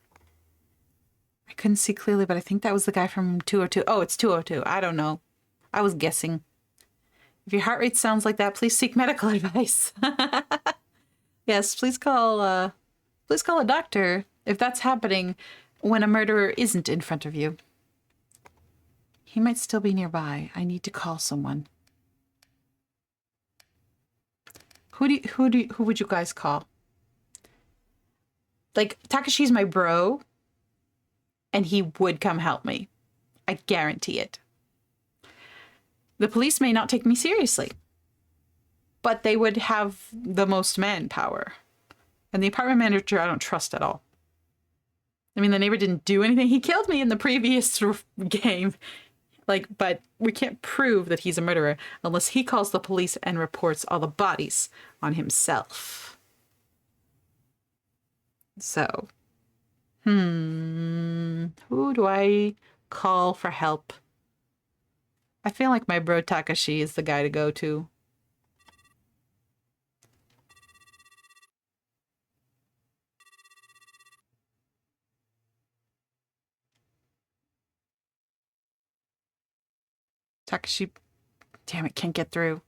I couldn't see clearly, but I think that was the guy from 202. Oh, it's 202. I don't know. I was guessing. If your heart rate sounds like that, please seek medical advice. Yes, please call a doctor if that's happening when a murderer isn't in front of you. He might still be nearby. I need to call someone. Who would you guys call? Like, Takashi's my bro, and he would come help me. I guarantee it. The police may not take me seriously, but they would have the most manpower. And the apartment manager, I don't trust at all. I mean, the neighbor didn't do anything. He killed me in the previous game. Like, but we can't prove that he's a murderer unless he calls the police and reports all the bodies on himself. So, who do I call for help? I feel like my bro Takashi is the guy to go to. Takashi, damn it, can't get through.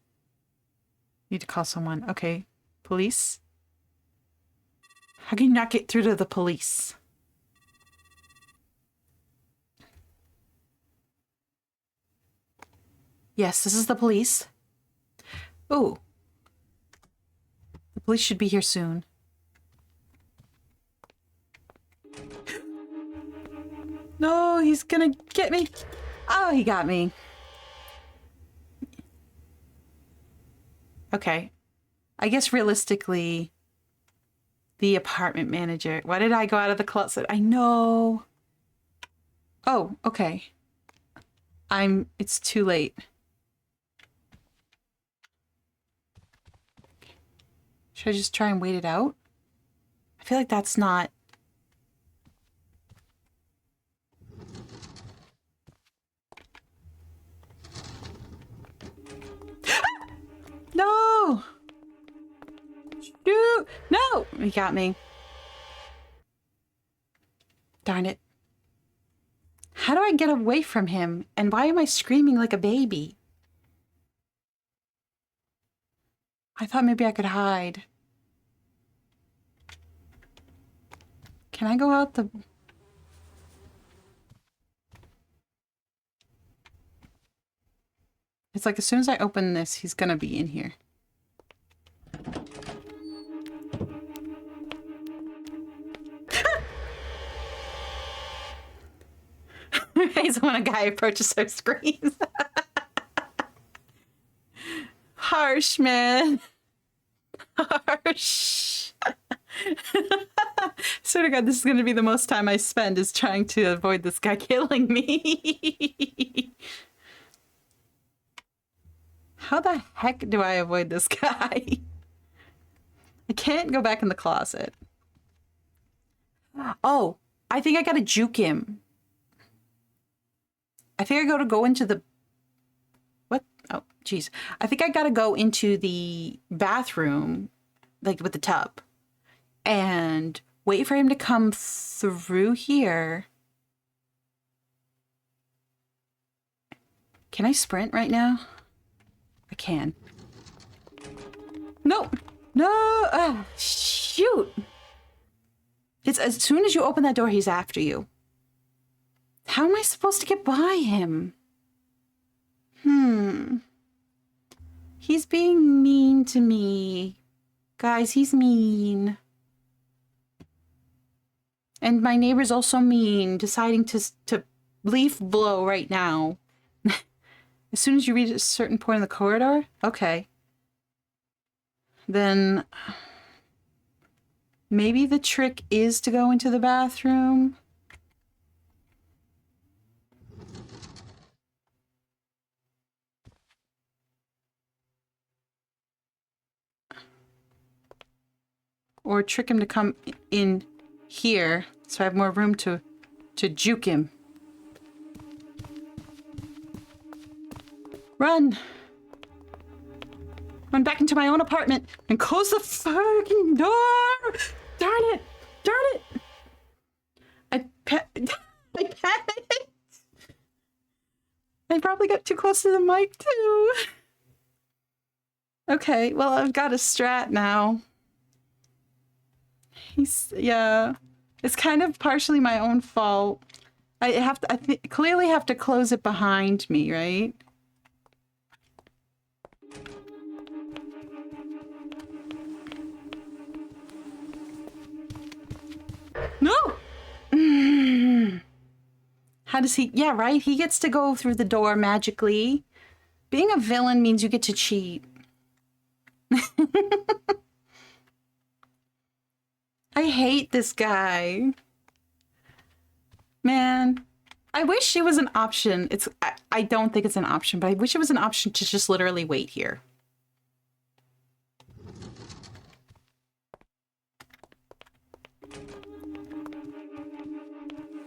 Need to call someone. Okay, police? How can you not get through to the police? Yes, this is the police. Ooh. The police should be here soon. No, he's gonna get me. Oh, he got me. Okay. I guess realistically, the apartment manager. Why did I go out of the closet? I know. Oh, okay. It's too late. Should I just try and wait it out? I feel like that's not... No! Shoot! No! He got me. Darn it. How do I get away from him? And why am I screaming like a baby? I thought maybe I could hide. Can I go out the... It's like as soon as I open this, he's gonna be in here. Hazel, when a guy approaches her, screams. Harsh, man. Harsh. Swear to God, this is going to be the most time I spend is trying to avoid this guy killing me. How the heck do I avoid this guy? I can't go back in the closet. Oh, I think I gotta juke him. I think I gotta go into the... What? Oh, jeez. I think I gotta go into the bathroom, like with the tub, and wait for him to come through here. Can I sprint right now? I can. No! No! Shoot! It's as soon as you open that door, he's after you. How am I supposed to get by him? He's being mean to me. Guys, he's mean. And my neighbor's also mean, deciding to leaf blow right now. As soon as you reach a certain point in the corridor? Okay. Then... maybe the trick is to go into the bathroom. Or trick him to come in here, so I have more room to juke him. Run! Run back into my own apartment and close the fucking door! Darn it! Darn it! I panicked. I probably got too close to the mic too. Okay, well, I've got a strat now. Yeah. It's kind of partially my own fault. I clearly have to close it behind me, right? does he... Yeah, right? He gets to go through the door magically. Being a villain means you get to cheat. I hate this guy. Man, I wish it was an option. I don't think it's an option, but I wish it was an option to just literally wait here.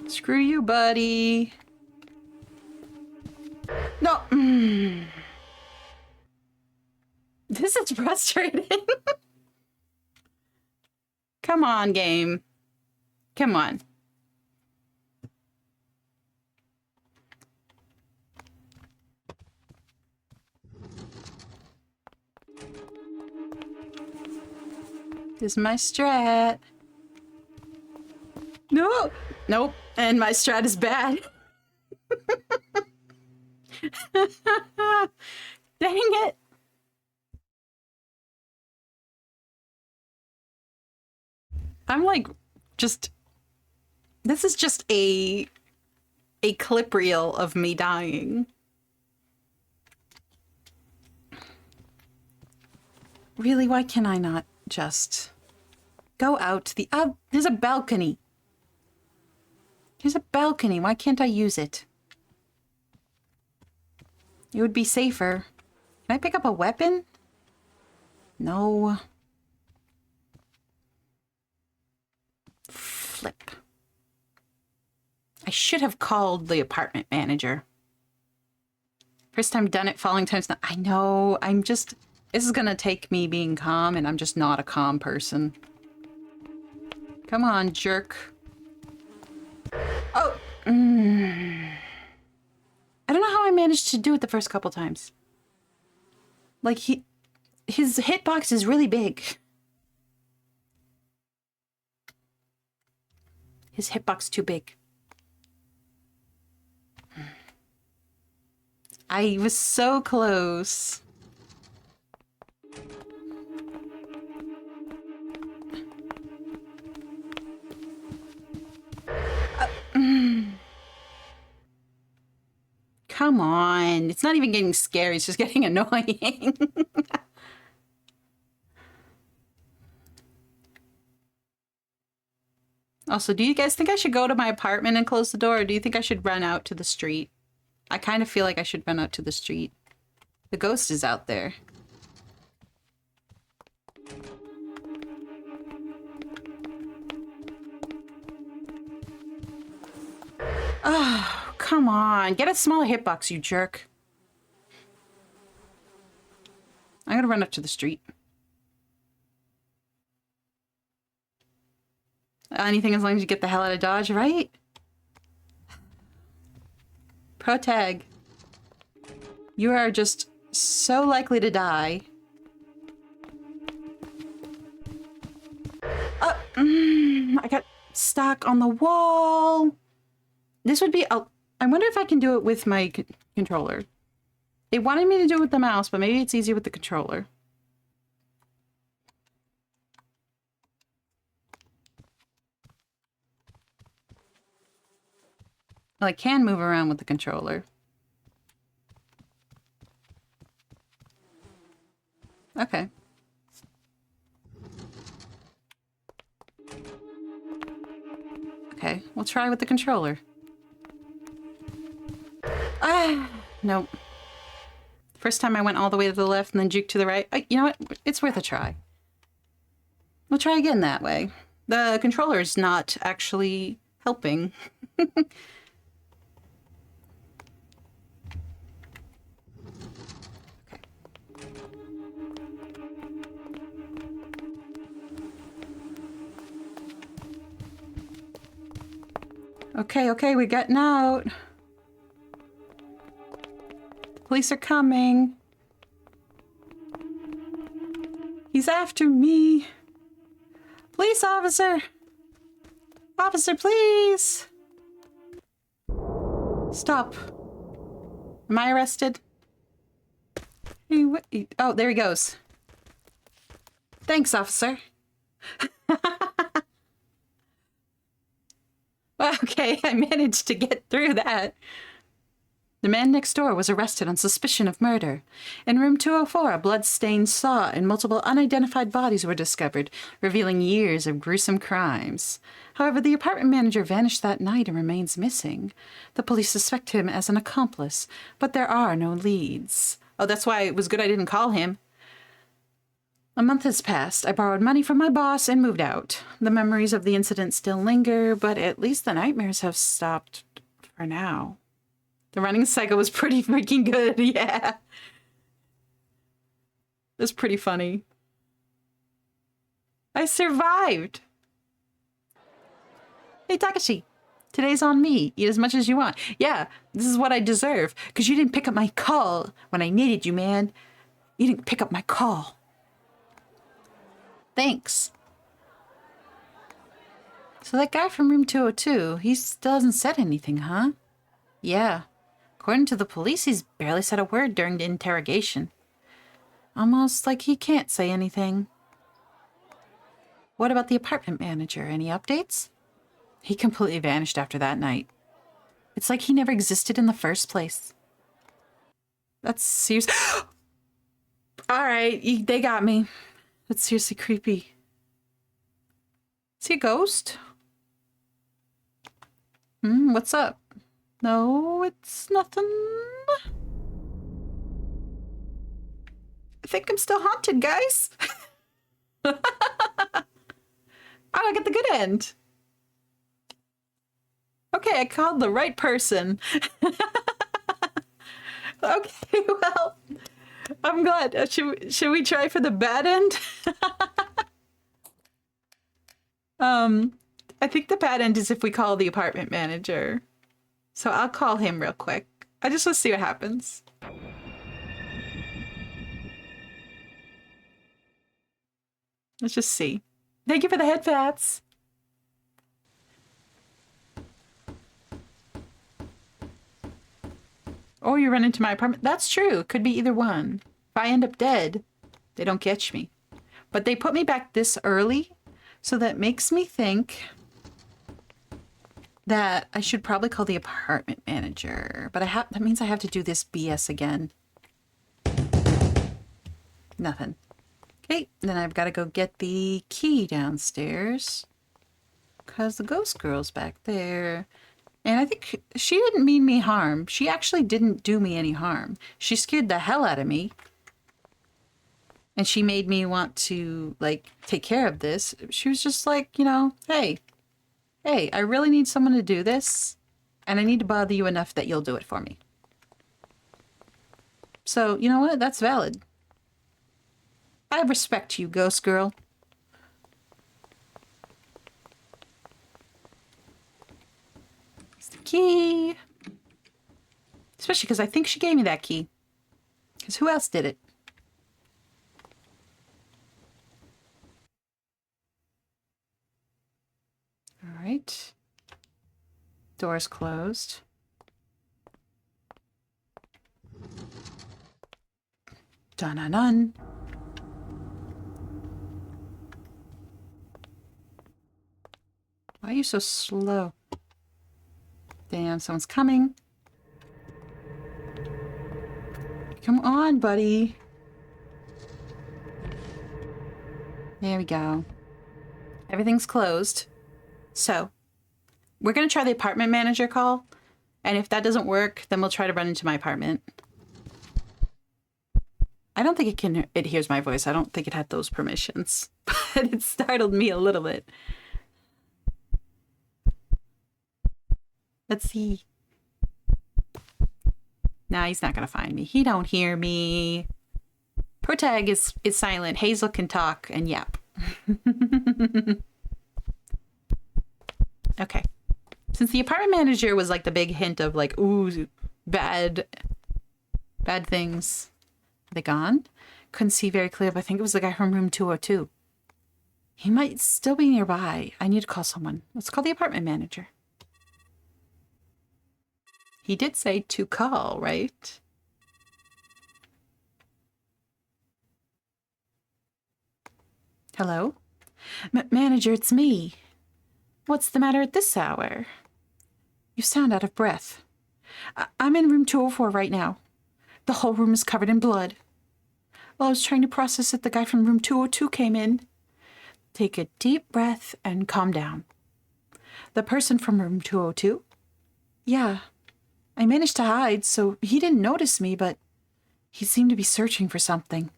Screw you, buddy. No. This is frustrating. Come on, game. Come on. This is my strat. No! Nope. And my strat is bad. Dang it. I'm like, just... This is just a clip reel of me dying. Really, why can I not just go out to the... there's a balcony. There's a balcony. Why can't I use it? It would be safer. Can I pick up a weapon? No. Flip. I should have called the apartment manager. First time done it, following times not. I know. I'm just... This is gonna take me being calm, and I'm just not a calm person. Come on, jerk. Oh! I don't know how I managed to do it the first couple times. Like, his hitbox is really big. His hitbox too big. I was so close. Come on. It's not even getting scary. It's just getting annoying. Also, do you guys think I should go to my apartment and close the door, or do you think I should run out to the street? I kind of feel like I should run out to the street. The ghost is out there. Oh, come on. Get a smaller hitbox, you jerk. I'm gonna run up to the street. Anything as long as you get the hell out of Dodge, right? Pro tag. You are just so likely to die. I got stuck on the wall. This would be... I wonder if I can do it with my controller. They wanted me to do it with the mouse, but maybe it's easier with the controller. Well, I can move around with the controller. Okay. Okay, we'll try with the controller. Ah, nope. First time I went all the way to the left and then juked to the right. You know what? It's worth a try. We'll try again that way. The controller is not actually helping. Okay, we're getting out. Police are coming. He's after me. Police officer. Officer, please. Stop. Am I arrested? Hey, what? Oh, there he goes. Thanks, officer. Okay. Okay, I managed to get through that. The man next door was arrested on suspicion of murder. In room 204, a blood-stained saw and multiple unidentified bodies were discovered, revealing years of gruesome crimes. However, the apartment manager vanished that night and remains missing. The police suspect him as an accomplice, but there are no leads. Oh, that's why it was good I didn't call him. A month has passed. I borrowed money from my boss and moved out. The memories of the incident still linger, but at least the nightmares have stopped for now. The running cycle was pretty freaking good, yeah. It was pretty funny. I survived. Hey, Takashi. Today's on me. Eat as much as you want. Yeah, this is what I deserve. Because you didn't pick up my call when I needed you, man. You didn't pick up my call. Thanks. So that guy from room 202, he still hasn't said anything, huh? Yeah. According to the police, he's barely said a word during the interrogation. Almost like he can't say anything. What about the apartment manager? Any updates? He completely vanished after that night. It's like he never existed in the first place. That's seriously... Alright, they got me. That's seriously creepy. Is he a ghost? What's up? No, it's nothing. I think I'm still haunted, guys. Oh, I got the good end. Okay, I called the right person. Okay, well, I'm glad. Should we try for the bad end? I think the bad end is if we call the apartment manager. So I'll call him real quick. I just want to see what happens. Let's just see. Thank you for the head pats. Or you run into my apartment. That's true. It could be either one. If I end up dead, they don't catch me. But they put me back this early, so that makes me think that I should probably call the apartment manager. But that means I have to do this BS again. Nothing. Okay, then I've got to go get the key downstairs. Because the ghost girl's back there. And I think she didn't mean me harm. She actually didn't do me any harm. She scared the hell out of me. And she made me want to, like, take care of this. She was just like, you know, hey, I really need someone to do this. And I need to bother you enough that you'll do it for me. So, you know what? That's valid. I respect you, ghost girl. It's the key. Especially because I think she gave me that key. Because who else did it? All right. Door's closed. Dun-dun-dun. Why are you so slow? Damn, someone's coming. Come on, buddy. There we go. Everything's closed. So, we're going to try the apartment manager call. And if that doesn't work, then we'll try to run into my apartment. I don't think it hears my voice. I don't think it had those permissions. But it startled me a little bit. Let's see. Nah, he's not going to find me. He don't hear me. Protag is silent. Hazel can talk and yap. Okay. Since the apartment manager was like the big hint of like, ooh, bad things. Are they gone? Couldn't see very clear, but I think it was the guy from room 202. He might still be nearby. I need to call someone. Let's call the apartment manager. He did say to call, right? Hello? Manager, it's me. What's the matter at this hour? You sound out of breath. I'm in room 204 right now. The whole room is covered in blood. While I was trying to process it, the guy from room 202 came in. Take a deep breath and calm down. The person from room 202? Yeah. I managed to hide, so he didn't notice me, but he seemed to be searching for something.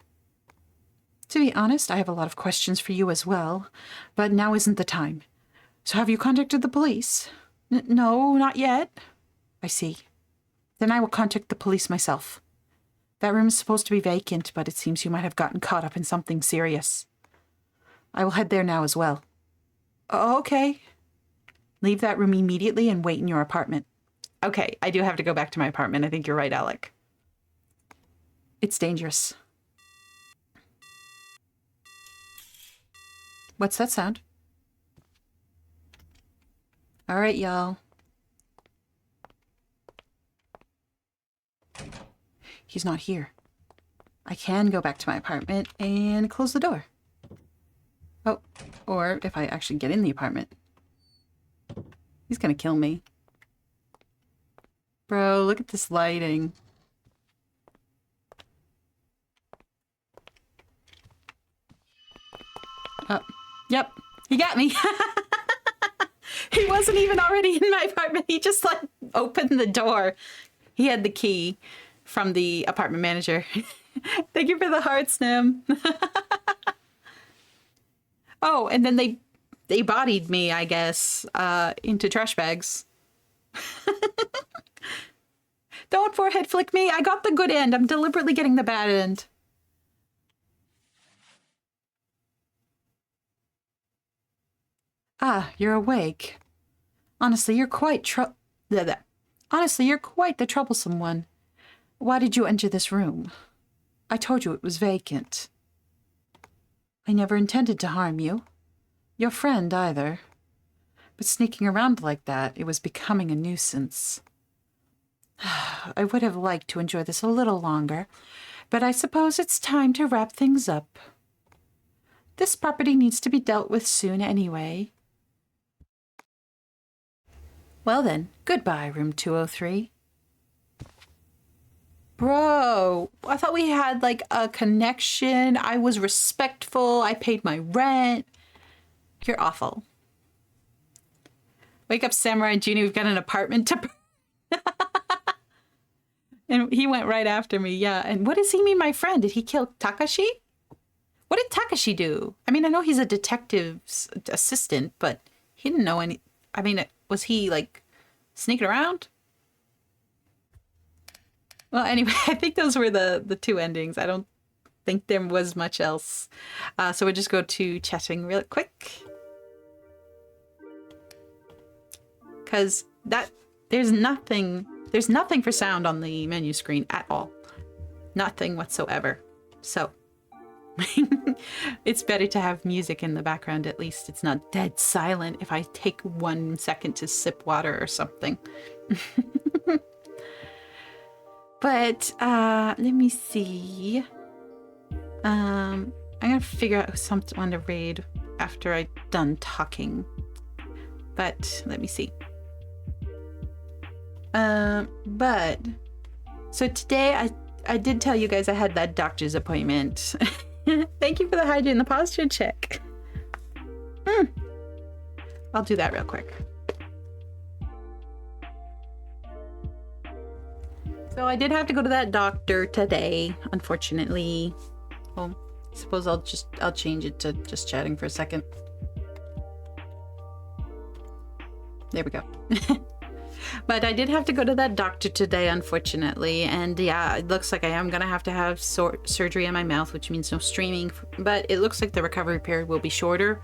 To be honest, I have a lot of questions for you as well, but now isn't the time. So have you contacted the police? No, not yet. I see. Then I will contact the police myself. That room is supposed to be vacant, but it seems you might have gotten caught up in something serious. I will head there now as well. Okay. Leave that room immediately and wait in your apartment. Okay, I do have to go back to my apartment. I think you're right, Alec. It's dangerous. What's that sound? All right, y'all. He's not here. I can go back to my apartment and close the door. Oh, or if I actually get in the apartment. He's gonna kill me. Bro, look at this lighting. Oh, yep, he got me. He wasn't even already in my apartment. He just like opened the door. He had the key from the apartment manager. Thank you for the hearts, Nim. Oh, and then they bodied me, I guess, into trash bags. Don't forehead flick me. I got the good end. I'm deliberately getting the bad end. Ah, you're awake. Honestly, you're quite Honestly, you're quite the troublesome one. Why did you enter this room? I told you it was vacant. I never intended to harm you. Your friend, either. But sneaking around like that, it was becoming a nuisance. I would have liked to enjoy this a little longer, but I suppose it's time to wrap things up. This property needs to be dealt with soon anyway. Well then, goodbye, room 203. Bro, I thought we had like a connection. I was respectful. I paid my rent. You're awful. Wake up, Samurai Junior. We've got an apartment to... And he went right after me. Yeah. And what does he mean, my friend? Did he kill Takashi? What did Takashi do? I mean, I know he's a detective's assistant, but he didn't know any... I mean, was he like sneaking around? Well, anyway, I think those were the two endings. I don't think there was much else. So we'll just go to chatting real quick. Because there's nothing for sound on the menu screen at all. Nothing whatsoever. So it's better to have music in the background. At least it's not dead silent if I take 1 second to sip water or something. But let me see. I'm gonna figure out someone to raid after I'm done talking. But let me see. But so today I did tell you guys I had that doctor's appointment. Thank you for the hygiene and the posture check. I'll do that real quick. So I did have to go to that doctor today, unfortunately. Well, I suppose I'll change it to just chatting for a second. There we go. But I did have to go to that doctor today, unfortunately. And yeah, it looks like I am going to have surgery on my mouth, which means no streaming. But it looks like the recovery period will be shorter.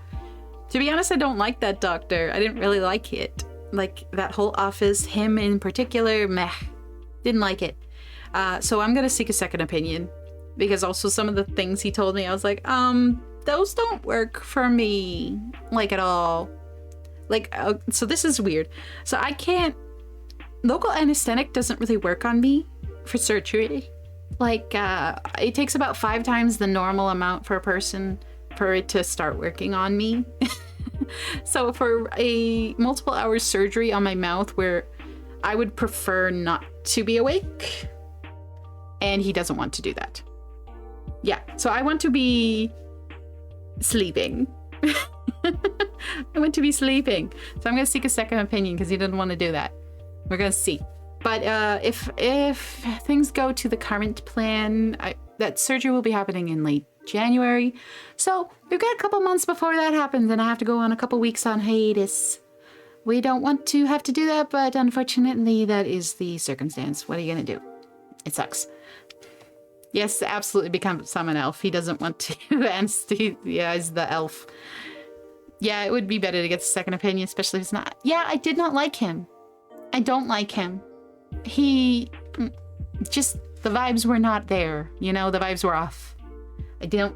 To be honest, I don't like that doctor. I didn't really like it. Like that whole office, him in particular, meh. Didn't like it. So I'm going to seek a second opinion. Because also some of the things he told me, I was like, those don't work for me. Like at all. Like, so this is weird. So I can't... Local anesthetic doesn't really work on me for surgery. Like, it takes about 5 times the normal amount for a person for it to start working on me. So for a multiple hours surgery on my mouth where I would prefer not to be awake. And he doesn't want to do that. Yeah, so I want to be sleeping. I want to be sleeping. So I'm going to seek a second opinion because he didn't want to do that. We're going to see. But if things go to the current plan, that surgery will be happening in late January. So we've got a couple months before that happens, and I have to go on a couple weeks on hiatus. We don't want to have to do that, but unfortunately, that is the circumstance. What are you going to do? It sucks. Yes, absolutely become an elf. He doesn't want to anesthetize the elf. Yeah, it would be better to get the second opinion, especially if it's not. Yeah, I did not like him. I don't like him. He just, the vibes were not there. You know, the vibes were off. I don't.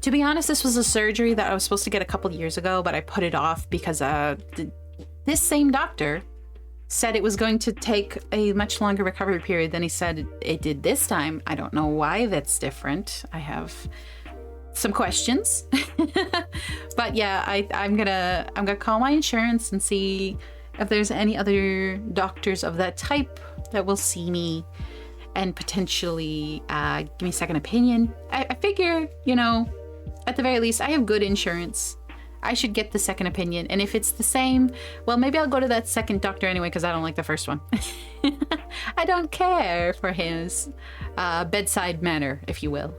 To be honest, this was a surgery that I was supposed to get a couple years ago, but I put it off because this same doctor said it was going to take a much longer recovery period than he said it did this time. I don't know why that's different. I have some questions. But yeah, I'm gonna call my insurance and see if there's any other doctors of that type that will see me and potentially give me a second opinion. I figure, you know, at the very least, I have good insurance. I should get the second opinion. And if it's the same, well, maybe I'll go to that second doctor anyway, because I don't like the first one. I don't care for his bedside manner, if you will.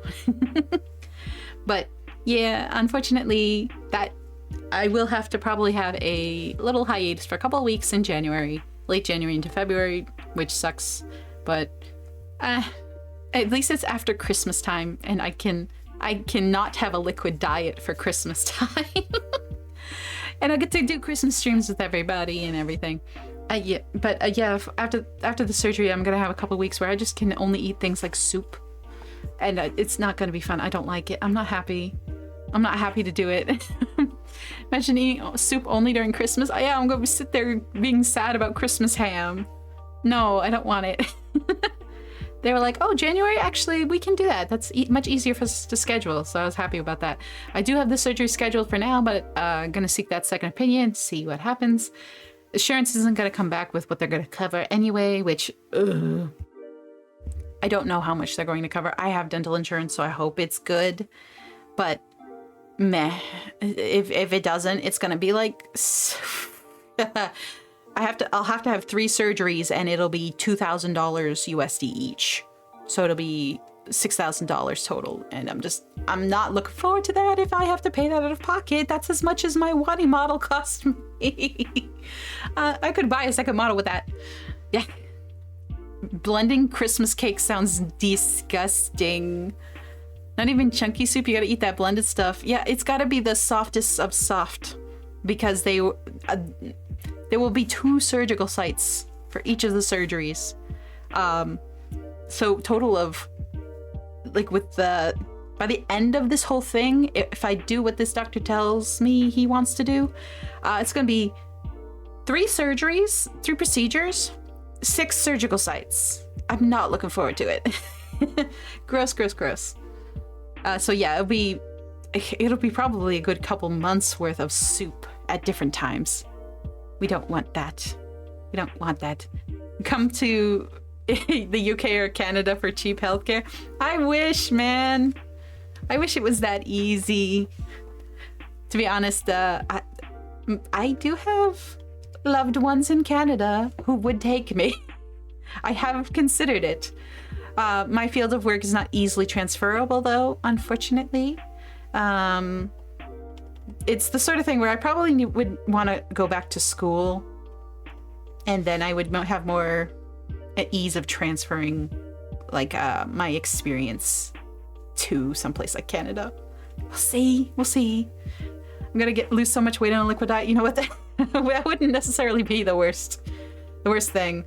But yeah, unfortunately, that I will have to probably have a little hiatus for a couple of weeks in January, late January into February, which sucks. But at least it's after Christmas time, and I cannot have a liquid diet for Christmas time. And I get to do Christmas streams with everybody and everything. Yeah, after the surgery, I'm gonna have a couple weeks where I just can only eat things like soup, and it's not gonna be fun. I don't like it. I'm not happy. I'm not happy to do it. Imagine eating soup only during Christmas. Yeah, I'm gonna sit there being sad about Christmas ham. No, I don't want it. They were like, oh, January, actually, we can do that. That's much easier for us to schedule. So I was happy about that. I do have the surgery scheduled for now, but I'm going to seek that second opinion, see what happens. Insurance isn't going to come back with what they're going to cover anyway, which I don't know how much they're going to cover. I have dental insurance, so I hope it's good. But meh, if it doesn't, it's going to be like... I'll have to have 3 surgeries, and it'll be $2,000 USD each. So it'll be $6,000 total. And I'm not looking forward to that if I have to pay that out of pocket. That's as much as my one model cost me. I could buy a second model with that. Yeah. Blending Christmas cake sounds disgusting. Not even chunky soup. You gotta eat that blended stuff. Yeah, it's gotta be the softest of soft, because there will be 2 surgical sites for each of the surgeries. So total of, like, by the end of this whole thing, if I do what this doctor tells me he wants to do, it's gonna be 3 surgeries, 3 procedures, 6 surgical sites. I'm not looking forward to it. Gross, gross, gross. So yeah, it'll be probably a good couple months worth of soup at different times. We don't want that. We don't want that. Come to the UK or Canada for cheap healthcare. I wish, man. I wish it was that easy. To be honest, I do have loved ones in Canada who would take me. I have considered it. My field of work is not easily transferable, though, unfortunately. It's the sort of thing where I probably would want to go back to school, and then I would have more ease of transferring, like, my experience to someplace like Canada. We'll see. We'll see. I'm gonna lose so much weight on a liquid diet. You know what? That wouldn't necessarily be the worst thing.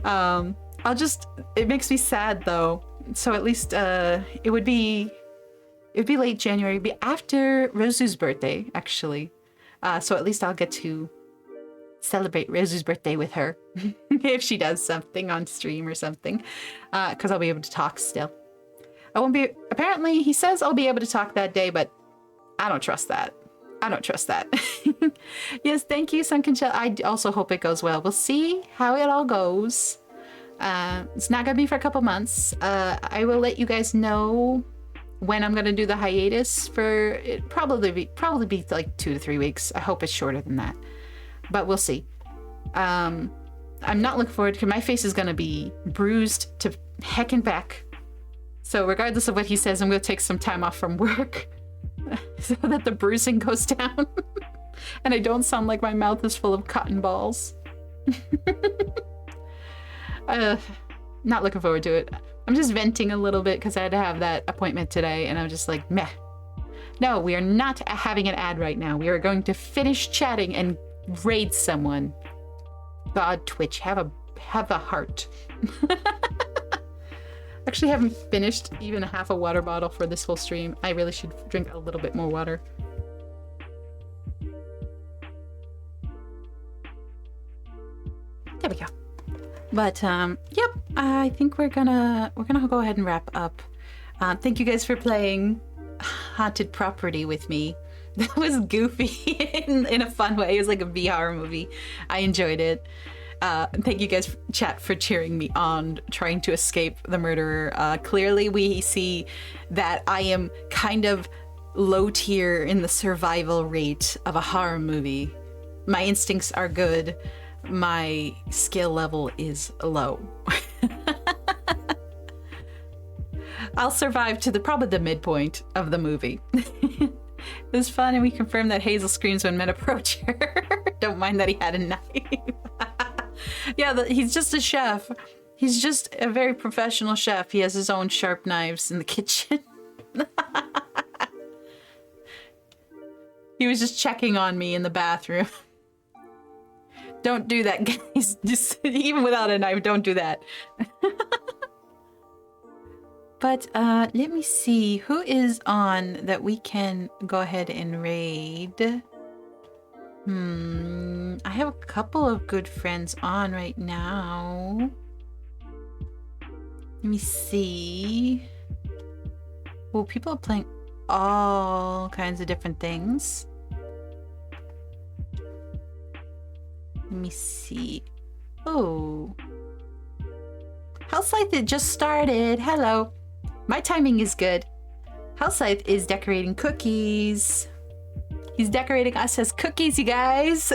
It makes me sad, though. So at least it would be late January. It'd be after Rosu's birthday, actually. So at least I'll get to celebrate Rosu's birthday with her. If she does something on stream or something. Because I'll be able to talk still. Apparently he says I'll be able to talk that day, but I don't trust that. I don't trust that. Yes, thank you, Sunken Shell. I also hope it goes well. We'll see how it all goes. It's not gonna be for a couple months. I will let you guys know when I'm gonna do the hiatus for it. Probably be like 2 to 3 weeks. I hope it's shorter than that, but we'll see. I'm not looking forward to. My face is gonna be bruised to heck and back. So regardless of what he says, I'm gonna take some time off from work so that the bruising goes down and I don't sound like my mouth is full of cotton balls. Not looking forward to it. I'm just venting a little bit because I had to have that appointment today, and I'm just like, meh. No, we are not having an ad right now. We are going to finish chatting and raid someone. God, Twitch, have a heart. Actually haven't finished even half a water bottle for this whole stream. I really should drink a little bit more water. There we go. But yep, I think we're gonna go ahead and wrap up. Thank you guys for playing Haunted Property with me. That was goofy in a fun way. It was like a VR movie. I enjoyed it. Thank you guys, chat, for cheering me on trying to escape the murderer. Clearly we see that I am kind of low tier in the survival rate of a horror movie. My instincts are good. My skill level is low. I'll survive to probably the midpoint of the movie. It was fun, and we confirmed that Hazel screams when men approach her. Don't mind that he had a knife. Yeah, he's just a chef. He's just a very professional chef. He has his own sharp knives in the kitchen. He was just checking on me in the bathroom. Don't do that, guys. Just even without a knife, don't do that. But let me see who is on that we can go ahead and raid. I have a couple of good friends on right now. Let me see. Well, people are playing all kinds of different things. Let me see. Oh. Hellscythe, it just started. Hello. My timing is good. Hellscythe is decorating cookies. He's decorating us as cookies, you guys.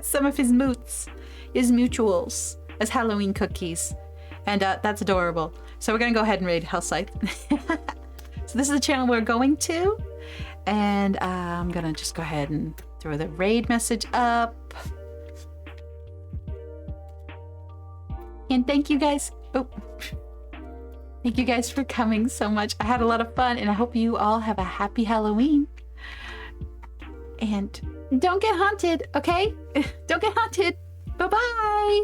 Some of his moots, his mutuals, as Halloween cookies. And that's adorable. So we're gonna go ahead and raid Hellscythe. So this is the channel we're going to. And I'm gonna just go ahead and throw the raid message up. And thank you guys. Oh, thank you guys for coming so much. I had a lot of fun, and I hope you all have a happy Halloween. And don't get haunted, okay? Don't get haunted. Bye-bye.